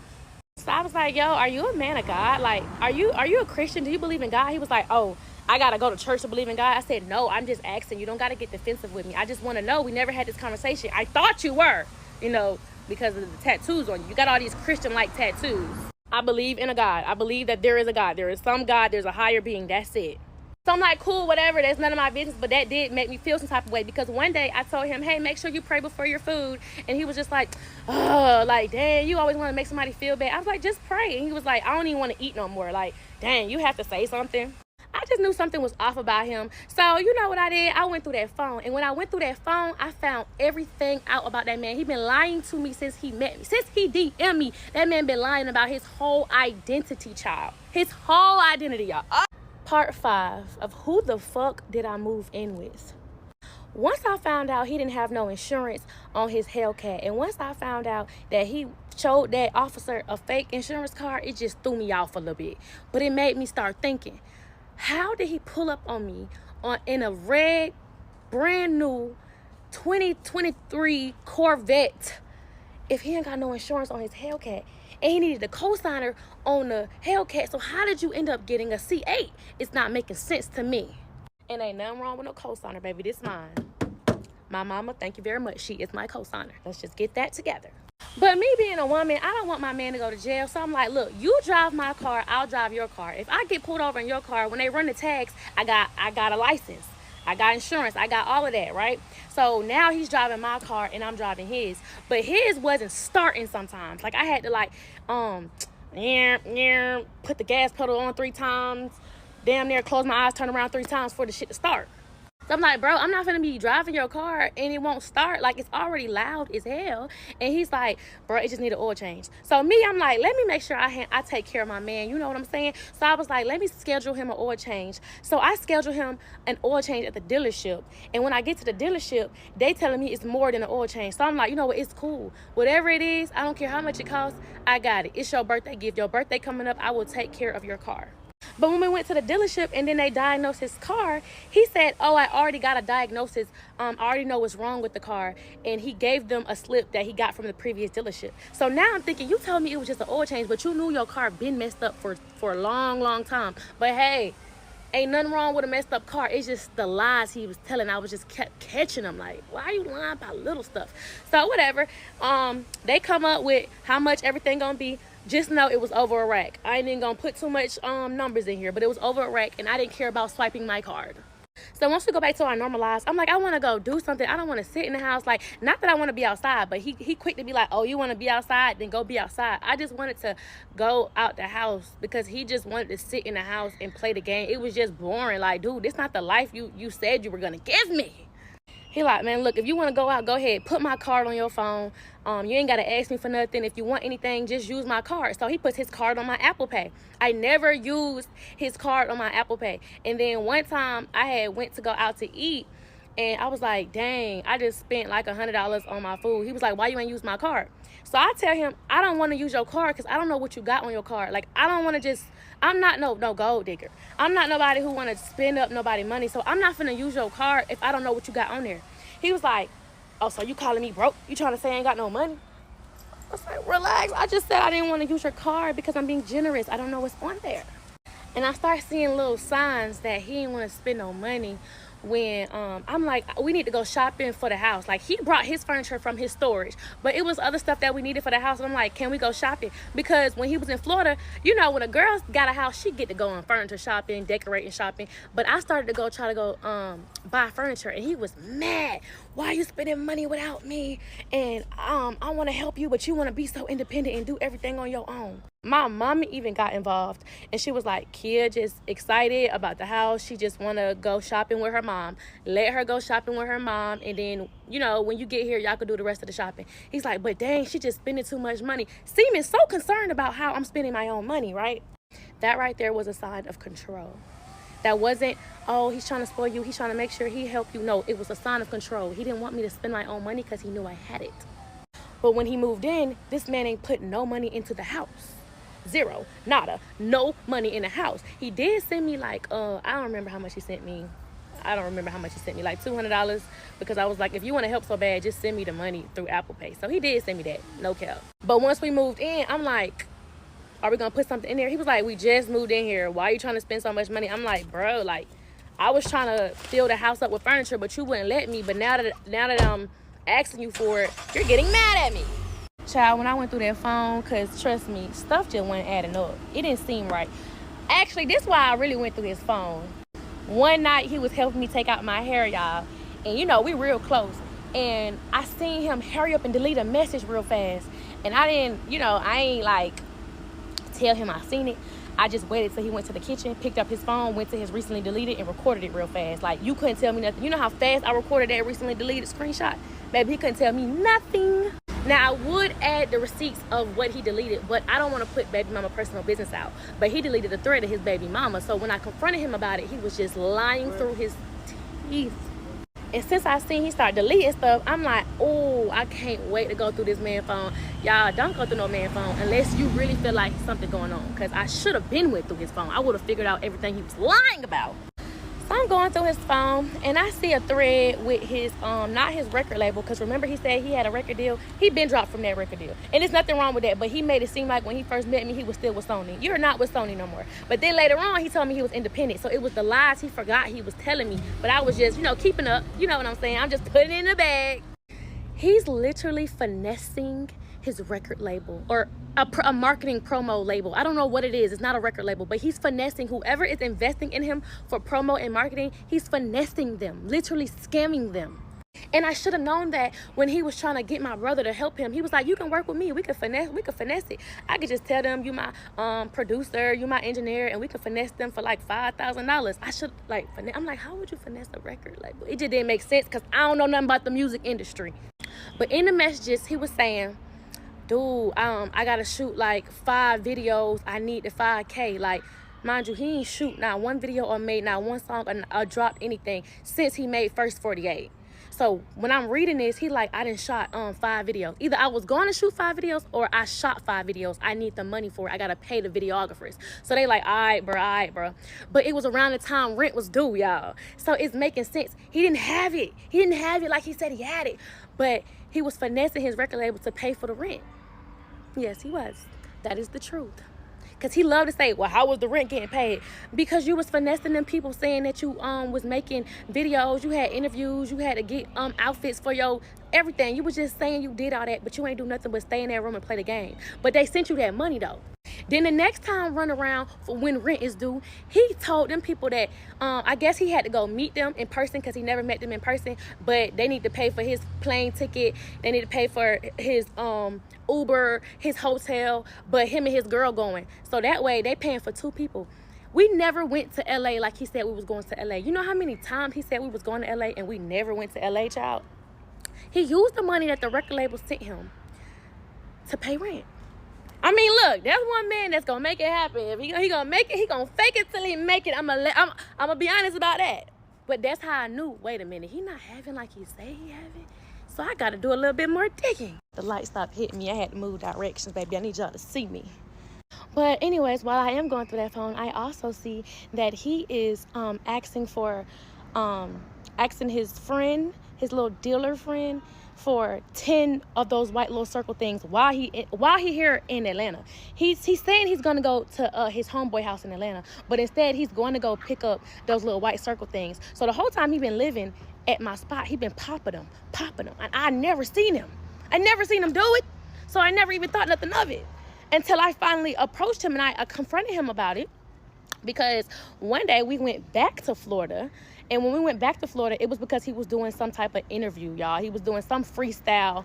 So I was like, yo, are you a man of God? Like, are you a Christian? Do you believe in God? He was like, oh, I got to go to church to believe in God. I said, no, I'm just asking. You don't got to get defensive with me. I just want to know. We never had this conversation. I thought you were, because of the tattoos on you. You got all these Christian-like tattoos. I believe in a God. I believe that there is a God. There is some God. There's a higher being. That's it. So I'm like, cool, whatever. That's none of my business. But that did make me feel some type of way because one day I told him, hey, make sure you pray before your food. And he was just like, oh, like, dang, you always want to make somebody feel bad. I was like, just pray. And he was like, I don't even want to eat no more. Like, dang, you have to say something. I just knew something was off about him. So you know what I did? I went through that phone. And when I went through that phone, I found everything out about that man. He been lying to me since he met me. Since he DM'd me, that man been lying about his whole identity, child. His whole identity, y'all. Part 5 of who the fuck did I move in with? Once I found out he didn't have no insurance on his Hellcat, and once I found out that he showed that officer a fake insurance card, it just threw me off a little bit. But it made me start thinking, how did he pull up on me in a red, brand new 2023 Corvette if he ain't got no insurance on his Hellcat? And he needed a cosigner on the Hellcat. So how did you end up getting a C8? It's not making sense to me. And ain't nothing wrong with no cosigner, baby. This mine. My mama, thank you very much. She is my cosigner. Let's just get that together. But me being a woman, I don't want my man to go to jail. So I'm like, look, you drive my car, I'll drive your car. If I get pulled over in your car, when they run the tags, I got a license. I got insurance. I got all of that, right? So now he's driving my car and I'm driving his. But his wasn't starting sometimes. Like I had to put the gas pedal on 3 times. Damn near close my eyes, turn around 3 times for the shit to start. So I'm like, bro, I'm not gonna be driving your car and it won't start. Like, it's already loud as hell. And he's like, bro, it just need an oil change. So me, I'm like, let me make sure I take care of my man. You know what I'm saying? So I was like, let me schedule him an oil change. So I scheduled him an oil change at the dealership. And when I get to the dealership, they telling me it's more than an oil change. So I'm like, you know what? It's cool. Whatever it is, I don't care how much it costs. I got it. It's your birthday gift. Your birthday coming up. I will take care of your car. But when we went to the dealership and then they diagnosed his car, he said, oh, I already got a diagnosis. I already know what's wrong with the car. And he gave them a slip that he got from the previous dealership. So now I'm thinking, you told me it was just an oil change, but you knew your car been messed up for a long, long time. But hey, ain't nothing wrong with a messed up car. It's just the lies he was telling. I was just kept catching him like, why are you lying about little stuff? So whatever. They come up with how much everything gonna be. Just know it was over a rack. I ain't even gonna put too much numbers in here, but it was over a rack, and I didn't care about swiping my card. So once we go back to our normal lives, I'm like, I want to go do something. I don't want to sit in the house. Like, not that I want to be outside, but he quick to be like, oh, you want to be outside? Then go be outside. I just wanted to go out the house because he just wanted to sit in the house and play the game. It was just boring. Like, dude, this not the life you said you were going to give me. He like, man, look, if you want to go out, go ahead. Put my card on your phone. You ain't got to ask me for nothing. If you want anything, just use my card. So he puts his card on my Apple Pay. I never used his card on my Apple Pay. And then one time I had went to go out to eat, and I was like, dang, I just spent like $100 on my food. He was like, why you ain't use my card? So I tell him, I don't want to use your card because I don't know what you got on your card. Like, I don't want to just, I'm not no gold digger. I'm not nobody who want to spend up nobody money. So I'm not finna use your card if I don't know what you got on there. He was like, oh, so you calling me broke? You trying to say I ain't got no money? I was like, relax. I just said I didn't want to use your card because I'm being generous. I don't know what's on there. And I started seeing little signs that he didn't want to spend no money when I'm like, we need to go shopping for the house. Like, he brought his furniture from his storage, but it was other stuff that we needed for the house. And I'm like, can we go shopping? Because when he was in Florida, you know, when a girl got a house, she get to go on furniture shopping, decorating shopping. But I started to go try to go buy furniture, and he was mad. Why are you spending money without me? And I want to help you, but you want to be so independent and do everything on your own. My mom even got involved, and she was like, Kia just excited about the house. She just want to go shopping with her mom. Let her go shopping with her mom, and then, you know, when you get here, y'all can do the rest of the shopping. He's like, but dang, she just spending too much money. Seeming so concerned about how I'm spending my own money, right? That right there was a sign of control. That wasn't, oh, he's trying to spoil you. He's trying to make sure he help you. No, it was a sign of control. He didn't want me to spend my own money because he knew I had it. But when he moved in, this man ain't put no money into the house. Zero, nada, no money in the house. He did send me like, I don't remember how much he sent me. Like $200, because I was like, if you want to help so bad, just send me the money through Apple Pay. So he did send me that, no cap. But once we moved in, I'm like, are we gonna put something in there? He was like, we just moved in here. Why are you trying to spend so much money? I'm like, bro, like, I was trying to fill the house up with furniture, but you wouldn't let me. But now that I'm asking you for it, you're getting mad at me. Child, when I went through that phone, because trust me, stuff just wasn't adding up. It didn't seem right. Actually, this is why I really went through his phone. One night, he was helping me take out my hair, y'all. And, you know, we real close. And I seen him hurry up and delete a message real fast. And I didn't, you know, I ain't, like, tell him I seen it. I just waited till he went to the kitchen, picked up his phone, went to his recently deleted, and recorded it real fast. Like, you couldn't tell me nothing. You know how fast I recorded that recently deleted screenshot? Baby, he couldn't tell me nothing. Now, I would add the receipts of what he deleted, but I don't want to put baby mama personal business out. But he deleted the thread of his baby mama. So when I confronted him about it, he was just lying through his teeth. And since I seen he started deleting stuff, I'm like, oh, I can't wait to go through this man's phone. Y'all, don't go through no man's phone unless you really feel like something going on. Because I should have been went through his phone. I would have figured out everything he was lying about. So I'm going through his phone, and I see a thread with his, not his record label, because remember he said he had a record deal? He been dropped from that record deal. And there's nothing wrong with that, but he made it seem like when he first met me, he was still with Sony. You're not with Sony no more. But then later on, he told me he was independent. So it was the lies he forgot he was telling me. But I was just, you know, keeping up. You know what I'm saying? I'm just putting it in the bag. He's literally finessing his record label, or a marketing promo label. I don't know what it is. It's not a record label, but he's finessing whoever is investing in him for promo and marketing. He's finessing them, literally scamming them. And I should have known that when he was trying to get my brother to help him. He was like, you can work with me. We could finesse it. I could just tell them you my producer, you my engineer, and we could finesse them for like $5,000. I should I'm like, how would you finesse a record label? It just didn't make sense because I don't know nothing about the music industry. But in the messages, he was saying, dude, I gotta shoot like 5 videos. I need the 5K. Like, mind you, he ain't shoot not one video or made not one song or dropped anything since he made First 48. So when I'm reading this, he like, I done shot 5 videos. Either I was going to shoot 5 videos or I shot 5 videos. I need the money for it. I gotta pay the videographers. So they like, all right, bro. But it was around the time rent was due, y'all. So it's making sense. He didn't have it. He didn't have it like he said he had it. But he was finessing his record label to pay for the rent. Yes, he was. That is the truth. Because he loved to say, well, how was the rent getting paid? Because you was finessing them people, saying that you was making videos, you had interviews, you had to get outfits for your everything. You was just saying you did all that, but you ain't do nothing but stay in that room and play the game. But they sent you that money though. Then the next time run around for when rent is due, he told them people that I guess he had to go meet them in person because he never met them in person, but they need to pay for his plane ticket, they need to pay for his Uber, his hotel, but him and his girl going. So that way they paying for 2 people. We never went to LA like he said we was going to LA. You know how many times he said we was going to LA and we never went to LA, child? He used the money that the record label sent him to pay rent. I mean, look, there's one man that's gonna make it happen. If he gonna make it, he gonna fake it till he make it. I'm gonna be honest about that. But that's how I knew, wait a minute, he not having like he say he having. So I gotta do a little bit more digging. The light stopped hitting me. I had to move directions, baby. I need y'all to see me. But anyways, while I am going through that phone, I also see that he is asking his friend, his little dealer friend, for 10 of those white little circle things while he here in Atlanta. He's saying he's gonna go to his homeboy house in Atlanta, but instead he's going to go pick up those little white circle things. So the whole time he been living at my spot, he been popping them, and I never seen him do it. So I never even thought nothing of it until I finally approached him and I confronted him about it. Because one day we went back to Florida, and when we went back to Florida, it was because he was doing some type of interview, y'all. He was doing some freestyle,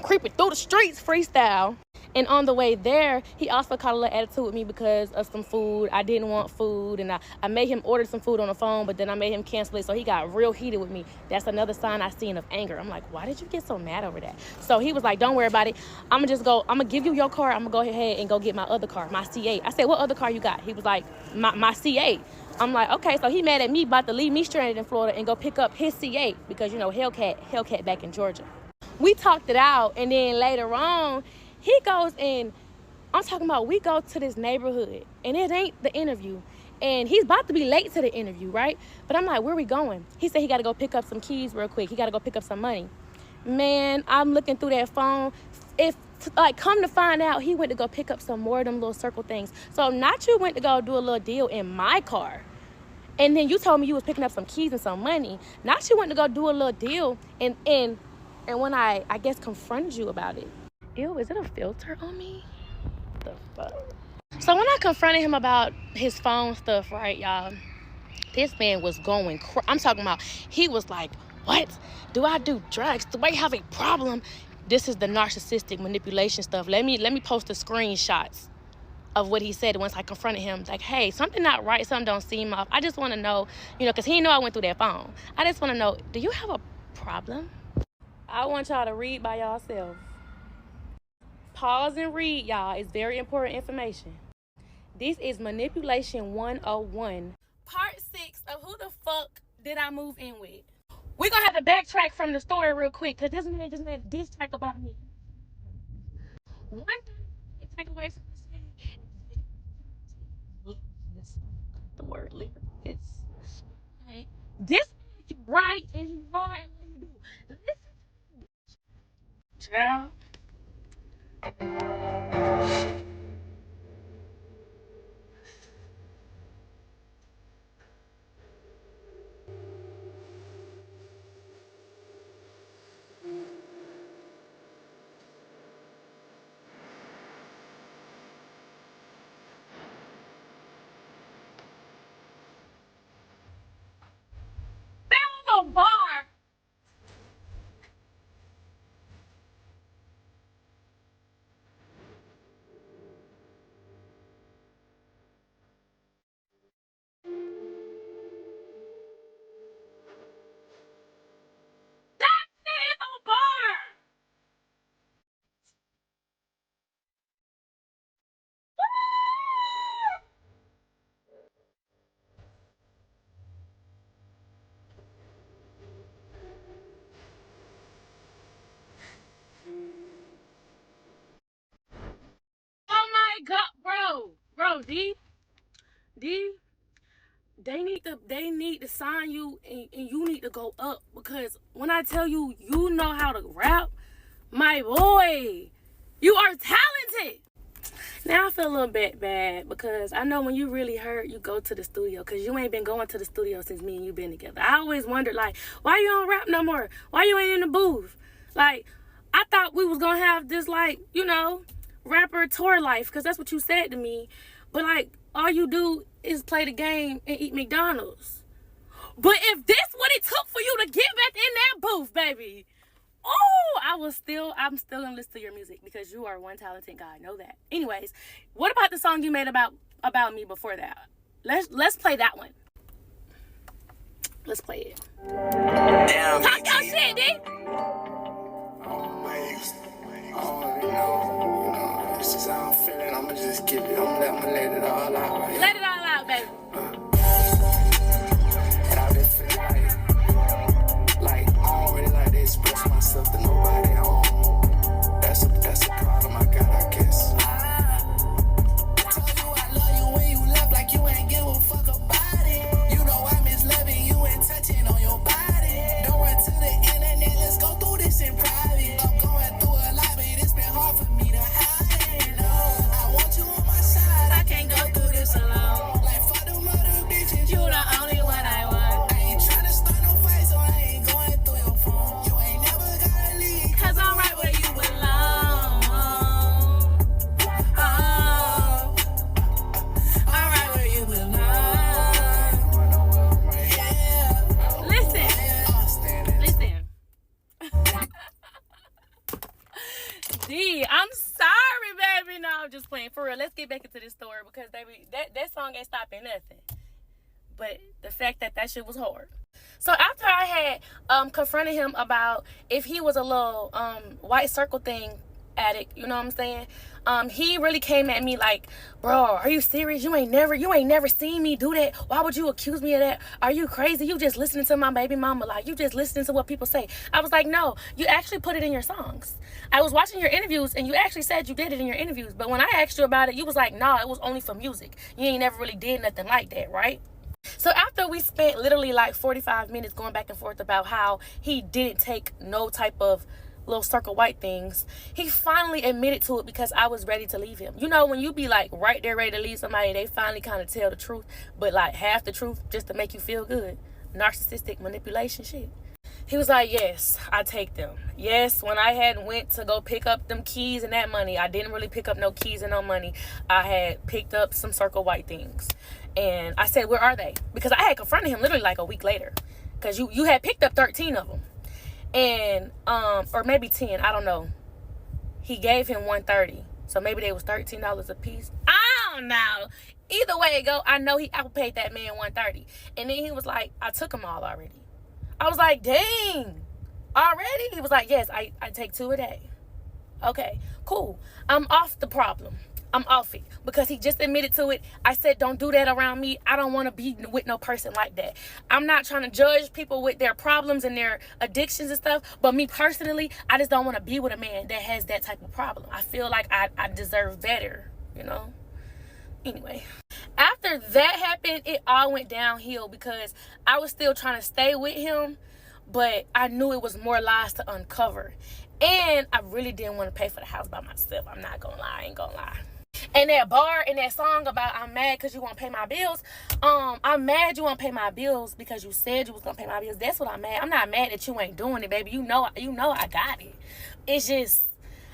creeping through the streets freestyle. And on the way there, he also caught a little attitude with me because of some food. I didn't want food, and I made him order some food on the phone, but then I made him cancel it, so he got real heated with me. That's another sign I seen of anger. I'm like, why did you get so mad over that? So he was like, don't worry about it. I'm gonna give you your car. I'm gonna go ahead and go get my other car, my C8. I said, what other car you got? He was like, my C8. I'm like, okay, so he mad at me, about to leave me stranded in Florida and go pick up his C8 because, you know, Hellcat back in Georgia. We talked it out, and then later on, he goes and I'm talking about we go to this neighborhood, and it ain't the interview. And he's about to be late to the interview, right? But I'm like, where we going? He said he got to go pick up some keys real quick. He got to go pick up some money. Man, I'm looking through that phone. Come to find out, he went to go pick up some more of them little circle things. So not you went to go do a little deal in my car, and then you told me you was picking up some keys and some money. Not you went to go do a little deal, and when I guess confronted you about it. Ew, is it a filter on me? The fuck? So when I confronted him about his phone stuff, right, y'all, this man was going I'm talking about, he was like, what? Do I do drugs? Do I have a problem? This is the narcissistic manipulation stuff. Let me post the screenshots of what he said once I confronted him. Like, hey, something not right, something don't seem off. I just want to know, because he know I went through that phone. I just want to know, do you have a problem? I want y'all to read by yourself. Pause and read, y'all. It's very important information. This is Manipulation 101. Part 6 of who the fuck did I move in with. We're going to have to backtrack from the story real quick because this man just made this track about me. One thing to take away from this, the word lyric. It's okay. This is right and you right. Listen. Child. A bar. That is a bar. Oh my god, bro, D, they need to sign you, and you need to go up, because when I tell you, you know how to rap, my boy, you are talented. Now I feel a little bit bad because I know when you really hurt, you go to the studio because you ain't been going to the studio since me and you been together. I always wondered, like, why you don't rap no more? Why you ain't in the booth? Like, I thought we was going to have this, like, you know, rapper tour life because that's what you said to me. But, like, all you do is play the game and eat McDonald's. But if this what it took for you to get back in that booth, baby, oh, I'm still gonna listen to your music because you are one talented guy. I know that. Anyways, what about the song you made about me before that? Let's play that one. Let's play it. Damn, Talk your shit, D. This is how I'm feeling. I'ma just keep it. I'ma let it all out. Right? Let it all out, baby. And I've been feeling like I don't really like to express myself to nobody. That's a problem I got, I guess. I told you I love you when you left, like you ain't give a fuck about it. You know I miss loving you and touching on your body. Don't run to the internet, let's go through this in private. I'm going through a lot, but it's been hard for me to hide it. No, I want you on my side, I can't go through this alone. Like fuck them other bitches, you the only one I want. I ain't tryna start no fight, so I ain't going through your phone. You ain't never gotta leave, cause I'm right where you belong. Oh, I'm right where you belong. Yeah. Listen. D, I'm sorry, baby. No, I'm just playing. For real, let's get back into this story because, baby, that song ain't stopping nothing. But the fact that shit was hard. So after I had confronted him about if he was a little white circle thing addict, you know what I'm saying? He really came at me like, bro, are you serious? You ain't never seen me do that. Why would you accuse me of that? Are you crazy? You just listening to my baby mama. Like, you just listening to what people say. I was like, no, you actually put it in your songs. I was watching your interviews and you actually said you did it in your interviews. But when I asked you about it, you was like, nah, it was only for music. You ain't never really did nothing like that, right? So after we spent literally like 45 minutes going back and forth about how he didn't take no type of little circle white things, he finally admitted to it because I was ready to leave him. You know, when you be like right there ready to leave somebody, they finally kind of tell the truth, but like half the truth just to make you feel good. Narcissistic manipulation shit. He was like, yes, I take them. Yes, when I had went to go pick up them keys and that money, I didn't really pick up no keys and no money. I had picked up some circle white things. And I said, where are they? Because I had confronted him literally like a week later. Because you had picked up 13 of them. And, or maybe 10, I don't know. He gave him $130. So maybe they was $13 a piece. I don't know. Either way it go, I know I paid that man $130. And then he was like, I took them all already. I was like, dang, already? He was like, yes, I take 2 a day. Okay, cool. I'm off the problem. I'm off it because he just admitted to it. I said, don't do that around me. I don't want to be with no person like that. I'm not trying to judge people with their problems and their addictions and stuff. But me personally, I just don't want to be with a man that has that type of problem. I feel like I deserve better, you know? Anyway, after that happened, it all went downhill because I was still trying to stay with him, but I knew it was more lies to uncover. And I really didn't want to pay for the house by myself. I'm not gonna lie, I ain't gonna lie. And that bar and that song about I'm mad because you won't pay my bills. I'm mad you won't pay my bills because you said you was gonna pay my bills. That's what I'm mad. I'm not mad that you ain't doing it, baby. You know I got it. It's just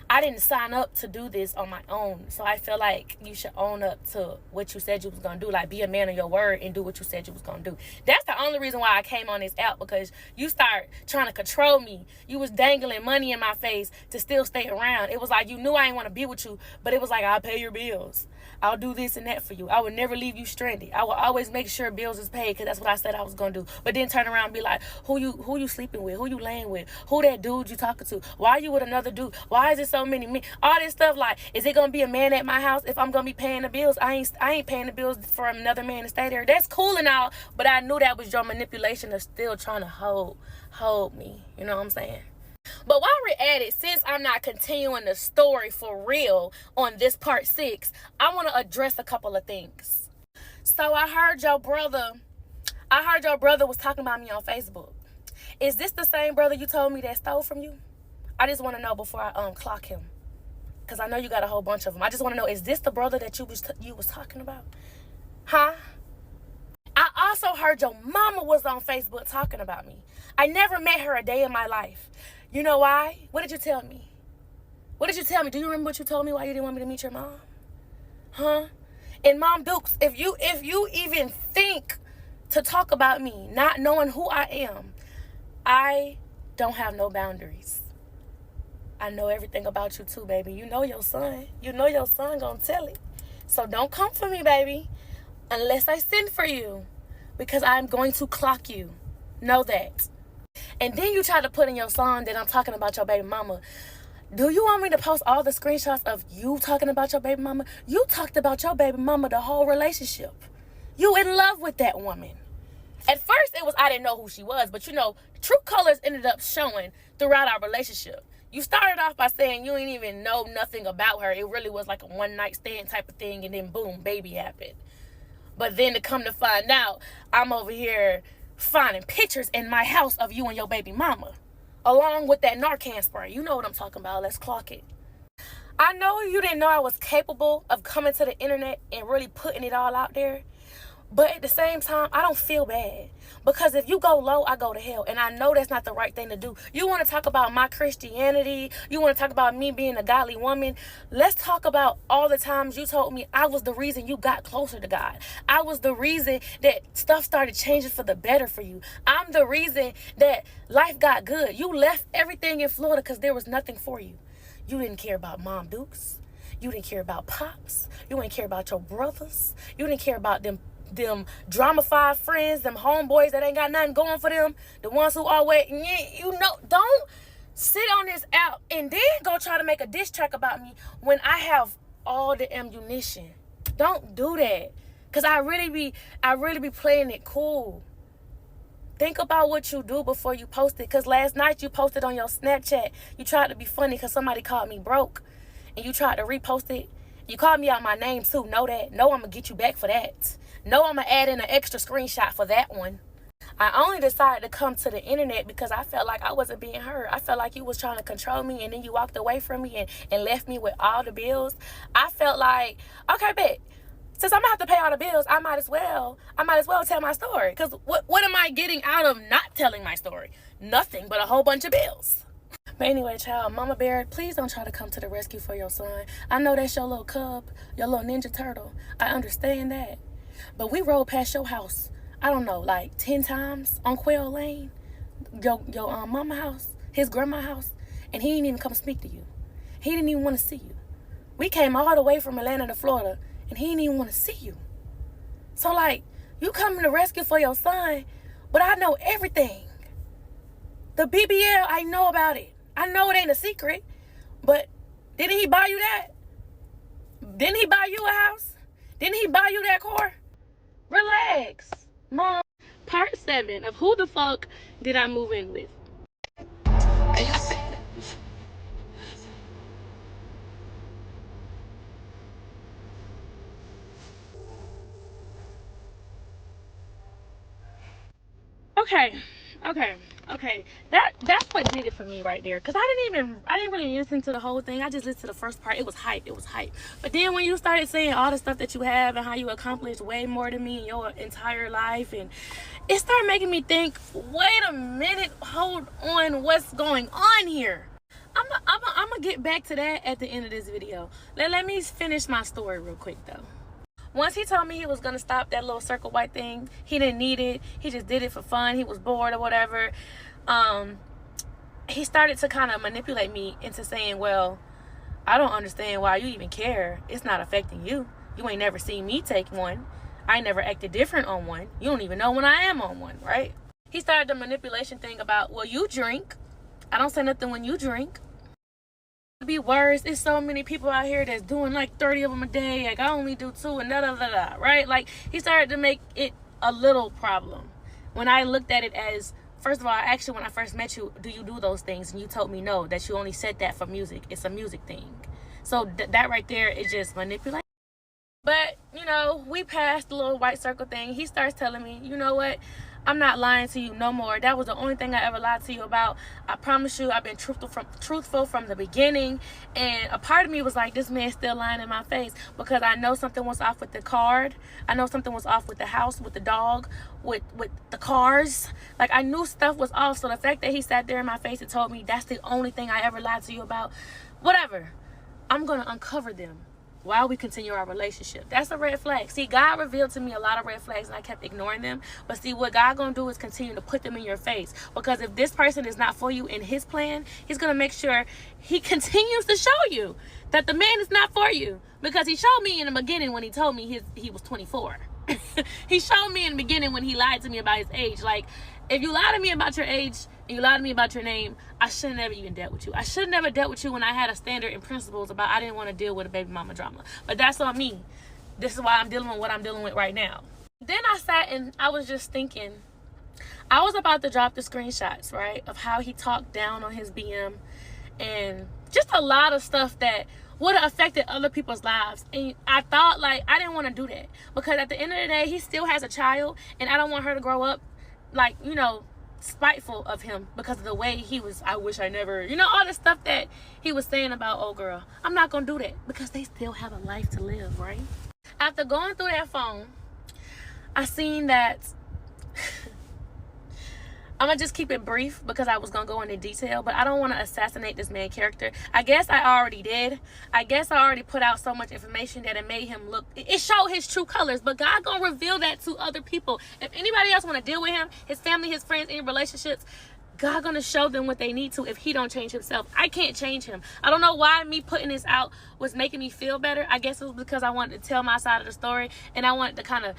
I didn't sign up to do this on my own. So I feel like you should own up to what you said you was going to do. Like, be a man of your word and do what you said you was going to do. That's the only reason why I came on this app, because you start trying to control me. You was dangling money in my face to still stay around. It was like you knew I didn't want to be with you, but it was like, I'll pay your bills. I'll do this and that for you. I would never leave you stranded. I will always make sure bills is paid because that's what I said I was going to do. But then turn around and be like, who you sleeping with? Who you laying with? Who that dude you talking to? Why are you with another dude? Why is it so many men? All this stuff, like, is it going to be a man at my house if I'm going to be paying the bills? I ain't paying the bills for another man to stay there. That's cool and all, but I knew that was your manipulation of still trying to hold me. You know what I'm saying? But while we're at it, since I'm not continuing the story for real on this part 6, I want to address a couple of things. So I heard your brother was talking about me on Facebook. Is this the same brother you told me that stole from you? I just want to know before I clock him. Because I know you got a whole bunch of them. I just want to know, is this the brother that you was talking about? Huh? I also heard your mama was on Facebook talking about me. I never met her a day in my life. You know why? What did you tell me? What did you tell me? Do you remember what you told me why you didn't want me to meet your mom? Huh? And Mom Dukes, if you even think to talk about me, not knowing who I am, I don't have no boundaries. I know everything about you too, baby. You know your son. You know your son gonna tell it. So don't come for me, baby, unless I send for you, because I'm going to clock you. Know that. And then you try to put in your song that I'm talking about your baby mama. Do you want me to post all the screenshots of you talking about your baby mama? You talked about your baby mama the whole relationship. You in love with that woman. At first, it was I didn't know who she was, but you know, true colors ended up showing throughout our relationship. You started off by saying you ain't even know nothing about her. It really was like a one-night stand type of thing, and then boom, baby happened. But then to come to find out, I'm over here finding pictures in my house of you and your baby mama, along with that Narcan spray. You know what I'm talking about. Let's clock it. I know you didn't know I was capable of coming to the internet and really putting it all out there. But at the same time, I don't feel bad. Because if you go low, I go to hell. And I know that's not the right thing to do. You want to talk about my Christianity. You want to talk about me being a godly woman. Let's talk about all the times you told me I was the reason you got closer to God. I was the reason that stuff started changing for the better for you. I'm the reason that life got good. You left everything in Florida because there was nothing for you. You didn't care about Mom Dukes. You didn't care about Pops. You didn't care about your brothers. You didn't care about them drama-fied friends, them homeboys that ain't got nothing going for them, the ones who always, you know, don't sit on this app and then go try to make a diss track about me when I have all the ammunition. Don't do that, because I really be playing it cool. Think about what you do before you post it, because last night you posted on your Snapchat, you tried to be funny because somebody called me broke, and you tried to repost it. You called me out my name too, know that. No, I'm going to get you back for that. No, I'm going to add in an extra screenshot for that one. I only decided to come to the internet because I felt like I wasn't being heard. I felt like you was trying to control me, and then you walked away from me and left me with all the bills. I felt like, okay, bet. Since I'm going to have to pay all the bills, I might as well tell my story. Because what am I getting out of not telling my story? Nothing but a whole bunch of bills. But anyway, child, Mama Bear, please don't try to come to the rescue for your son. I know that's your little cub, your little ninja turtle. I understand that. But we rode past your house, I don't know, like 10 times on Quail Lane, your mama house, his grandma house, and he didn't even come speak to you. He didn't even want to see you. We came all the way from Atlanta to Florida, and he didn't even want to see you. So, like, you coming to rescue for your son, but I know everything. The BBL, I know about it. I know it ain't a secret, but didn't he buy you that? Didn't he buy you a house? Didn't he buy you that car? Relax, Mom. Part 7 of who the fuck did I move in with? Okay. That's what did it for me right there. Cause I didn't really listen to the whole thing. I just listened to the first part. It was hype. But then when you started saying all the stuff that you have and how you accomplished way more than me in your entire life, and it started making me think, wait a minute, hold on, what's going on here? I'm gonna get back to that at the end of this video. Let me finish my story real quick though. Once he told me he was going to stop that little circle white thing, he didn't need it. He just did it for fun. He was bored or whatever. He started to kind of manipulate me into saying, well, I don't understand why you even care. It's not affecting you. You ain't never seen me take one. I ain't never acted different on one. You don't even know when I am on one, right? He started the manipulation thing about, well, you drink. I don't say nothing when you drink. Be worse. There's so many people out here that's doing like 30 of them a day. Like I only do 2 and da, right? Like he started to make it a little problem. When I looked at it as, first of all, actually when I first met you, do you do those things? And you told me no, that you only said that for music. It's a music thing. So that right there is just manipulation. But, you know, we passed the little white circle thing. He starts telling me, you know what? I'm not lying to you no more. That was the only thing I ever lied to you about. I promise you, I've been truthful from the beginning. And a part of me was like, this man's still lying in my face, because I know something was off with the card. I know something was off with the house, with the dog, with the cars. Like, I knew stuff was off. So the fact that he sat there in my face and told me that's the only thing I ever lied to you about, whatever, I'm going to uncover them while we continue our relationship. That's a red flag. See, God revealed to me a lot of red flags and I kept ignoring them. But see, what God gonna do is continue to put them in your face. Because if this person is not for you in his plan, he's gonna make sure he continues to show you that the man is not for you. Because he showed me in the beginning when he told me he was 24. He showed me in the beginning when he lied to me about his age. Like, if you lie to me about your age and you lie to me about your name, I should have never even dealt with you. I should have never dealt with you when I had a standard and principles about I didn't want to deal with a baby mama drama. But that's on me. This is why I'm dealing with what I'm dealing with right now. Then I sat and I was just thinking, I was about to drop the screenshots, right, of how he talked down on his BM and just a lot of stuff that would have affected other people's lives. And I thought, like, I didn't want to do that, because at the end of the day, he still has a child and I don't want her to grow up like, you know, spiteful of him because of the way he was. I wish I never, you know, all the stuff that he was saying about old girl. I'm not gonna do that because they still have a life to live, right? After going through that phone, I seen that I'm gonna just keep it brief because I was gonna go into detail, but I don't want to assassinate this main character. I guess I already did. I guess I already put out so much information that it made him look, it showed his true colors, but God gonna reveal that to other people. If anybody else want to deal with him, his family, his friends, any relationships, God gonna show them what they need to if he don't change himself. I can't change him. I don't know why me putting this out was making me feel better. I guess it was because I wanted to tell my side of the story and I wanted to kind of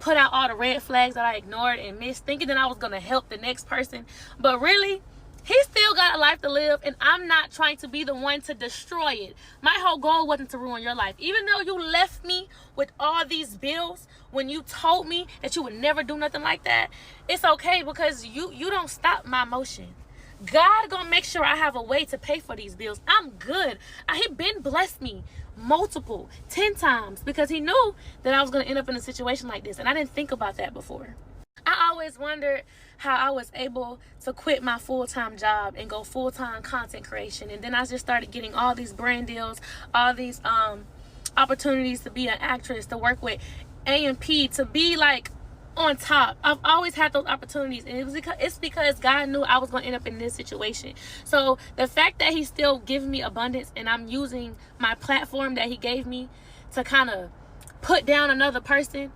put out all the red flags that I ignored and missed, thinking that I was gonna help the next person. But really, he still got a life to live, and I'm not trying to be the one to destroy it. My whole goal wasn't to ruin your life. Even though you left me with all these bills when you told me that you would never do nothing like that, it's okay, because you don't stop my motion. God gonna make sure I have a way to pay for these bills. I'm good. He been blessed me multiple 10 times because he knew that I was going to end up in a situation like this, and I didn't think about that before. I always wondered how I was able to quit my full-time job and go full-time content creation, and then I just started getting all these brand deals, all these opportunities to be an actress, to work with A&P, to be like on top. I've always had those opportunities, and it's because God knew I was going to end up in this situation. So the fact that he's still giving me abundance and I'm using my platform that he gave me to kind of put down another person,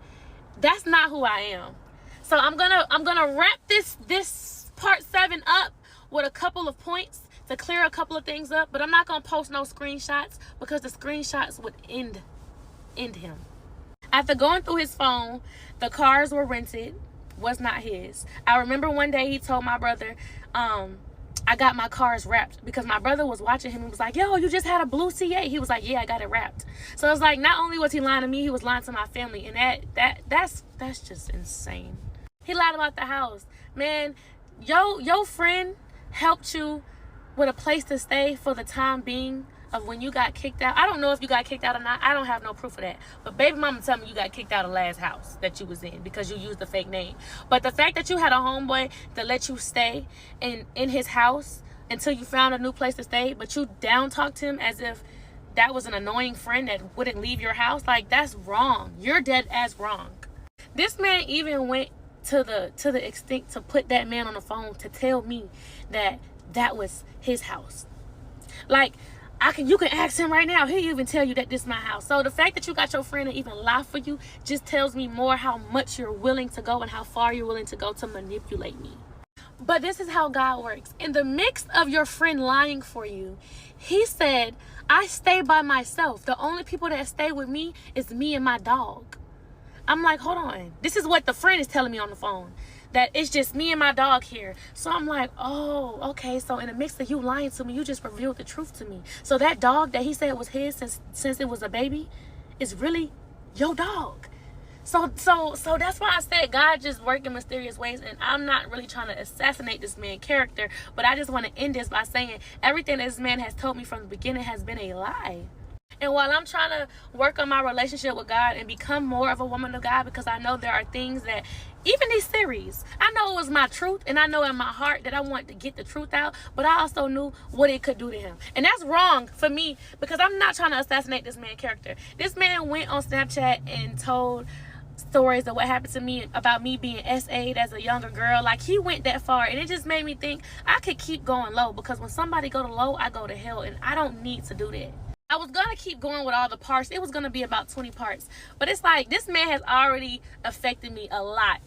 that's not who I am. So I'm gonna wrap this part 7 up with a couple of points to clear a couple of things up, but I'm not gonna post no screenshots because the screenshots would end him. After going through his phone, the cars were rented, was not his. I remember one day he told my brother, I got my cars wrapped, because my brother was watching him and was like, yo, you just had a blue C8. He was like, yeah, I got it wrapped. So it's like, not only was he lying to me, he was lying to my family, and that's just insane. He lied about the house. Man, your friend helped you with a place to stay for the time being of when you got kicked out. I don't know if you got kicked out or not. I don't have no proof of that. But baby mama tell me you got kicked out of the last house that you was in because you used the fake name. But the fact that you had a homeboy that let you stay in his house until you found a new place to stay, but you down talked him as if that was an annoying friend that wouldn't leave your house, like, that's wrong. You're dead ass wrong. This man even went to the extent to put that man on the phone to tell me that was his house. Like, you can ask him right now. He'll even tell you that this is my house. So the fact that you got your friend to even lie for you just tells me more how much you're willing to go and how far you're willing to go to manipulate me. But this is how God works. In the mix of your friend lying for you, he said, I stay by myself. The only people that stay with me is me and my dog. I'm like, hold on. This is what the friend is telling me on the phone, that it's just me and my dog here. So I'm like, oh, okay. So in the mix of you lying to me, you just revealed the truth to me. So that dog that he said was his since it was a baby is really your dog. So that's why I said God just works in mysterious ways, and I'm not really trying to assassinate this man's character, but I just want to end this by saying everything that this man has told me from the beginning has been a lie. And while I'm trying to work on my relationship with God and become more of a woman of God, because I know there are things that, even this series, I know it was my truth, and I know in my heart that I wanted to get the truth out, but I also knew what it could do to him. And that's wrong for me, because I'm not trying to assassinate this man's character. This man went on Snapchat and told stories of what happened to me about me being SA'd as a younger girl. Like, he went that far, and it just made me think I could keep going low, because when somebody go to low, I go to hell, and I don't need to do that. I was gonna keep going with all the parts. It was gonna be about 20 parts, but it's like, this man has already affected me a lot.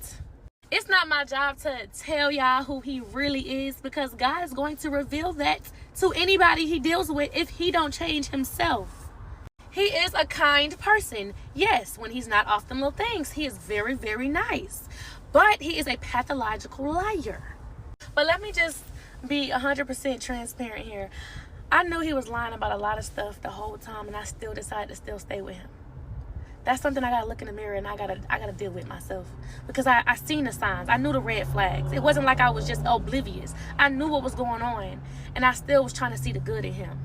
It's not my job to tell y'all who he really is, because God is going to reveal that to anybody he deals with if he don't change himself. He is a kind person. Yes, when he's not off them little things, he is very, very nice. But he is a pathological liar. But let me just be 100% transparent here. I knew he was lying about a lot of stuff the whole time, and I still decided to still stay with him. That's something I gotta look in the mirror and I gotta deal with myself, because I seen the signs. I knew the red flags. It wasn't like I was just oblivious. I knew what was going on, and I still was trying to see the good in him.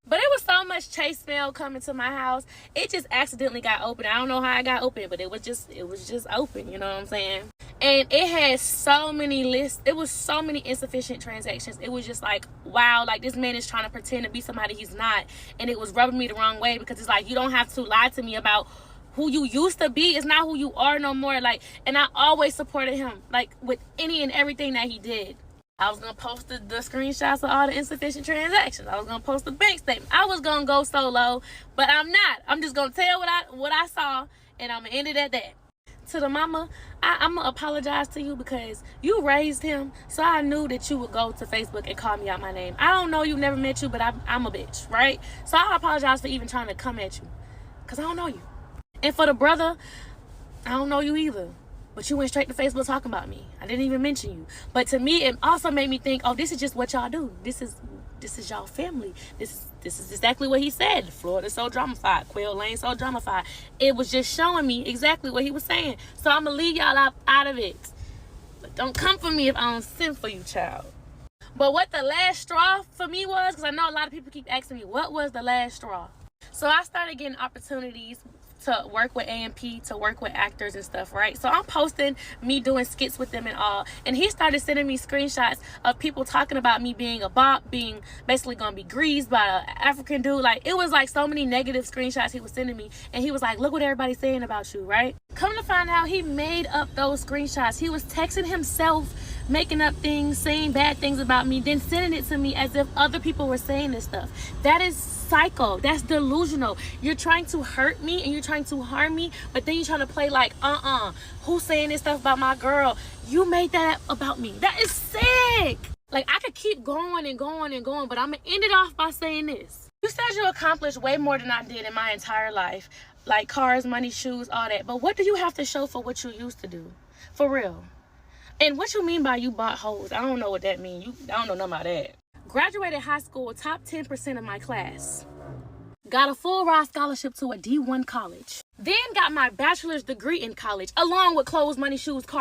But it was so much chase mail coming to my house. It just accidentally got open. I don't know how it got open, but it was just open, you know what I'm saying? And it had so many lists. It was so many insufficient transactions. It was just like, wow, like, this man is trying to pretend to be somebody he's not. And it was rubbing me the wrong way, because it's like, you don't have to lie to me about who you used to be. It's not who you are no more. Like, and I always supported him, like, with any and everything that he did. I was gonna post the screenshots of all the insufficient transactions. I was gonna post the bank statement. I was gonna go solo, but I'm not. I'm just gonna tell what I saw, and I'm gonna end it at that. To the mama, I'm gonna apologize to you, because you raised him, so I knew that you would go to Facebook and call me out my name. I don't know you, never met you, but I'm a bitch, right? So I apologize for even trying to come at you, because I don't know you. And for the brother, I don't know you either, but you went straight to Facebook talking about me. I didn't even mention you. But to me, it also made me think, oh, this is just what y'all do. This is y'all family. This is exactly what he said. Florida's so dramified. Quail Lane so dramified. It was just showing me exactly what he was saying. So I'm gonna leave y'all out of it. But don't come for me if I don't send for you, child. But what the last straw for me was, because I know a lot of people keep asking me, what was the last straw? So I started getting opportunities to work with AMP, to work with actors and stuff, right? So I'm posting me doing skits with them and all, and he started sending me screenshots of people talking about me being a bop, being basically gonna be greased by an African dude. Like, it was like so many negative screenshots he was sending me, and he was like, look what everybody's saying about you, right? Come to find out, he made up those screenshots. He was texting himself, making up things, saying bad things about me, then sending it to me as if other people were saying this stuff. That is psycho. That's delusional. You're trying to hurt me and you're trying to harm me, but then you're trying to play like, who's saying this stuff about my girl? You made that about me. That is sick. Like, I could keep going and going and going, but I'm gonna end it off by saying this. You said you accomplished way more than I did in my entire life, like cars, money, shoes, all that, but what do you have to show for what you used to do? For real. And what you mean by you bought hoes? I don't know what that means. I don't know nothing about that. Graduated high school, top 10% of my class. Got a full ride scholarship to a D1 college. Then got my bachelor's degree in college, along with clothes, money, shoes, cars.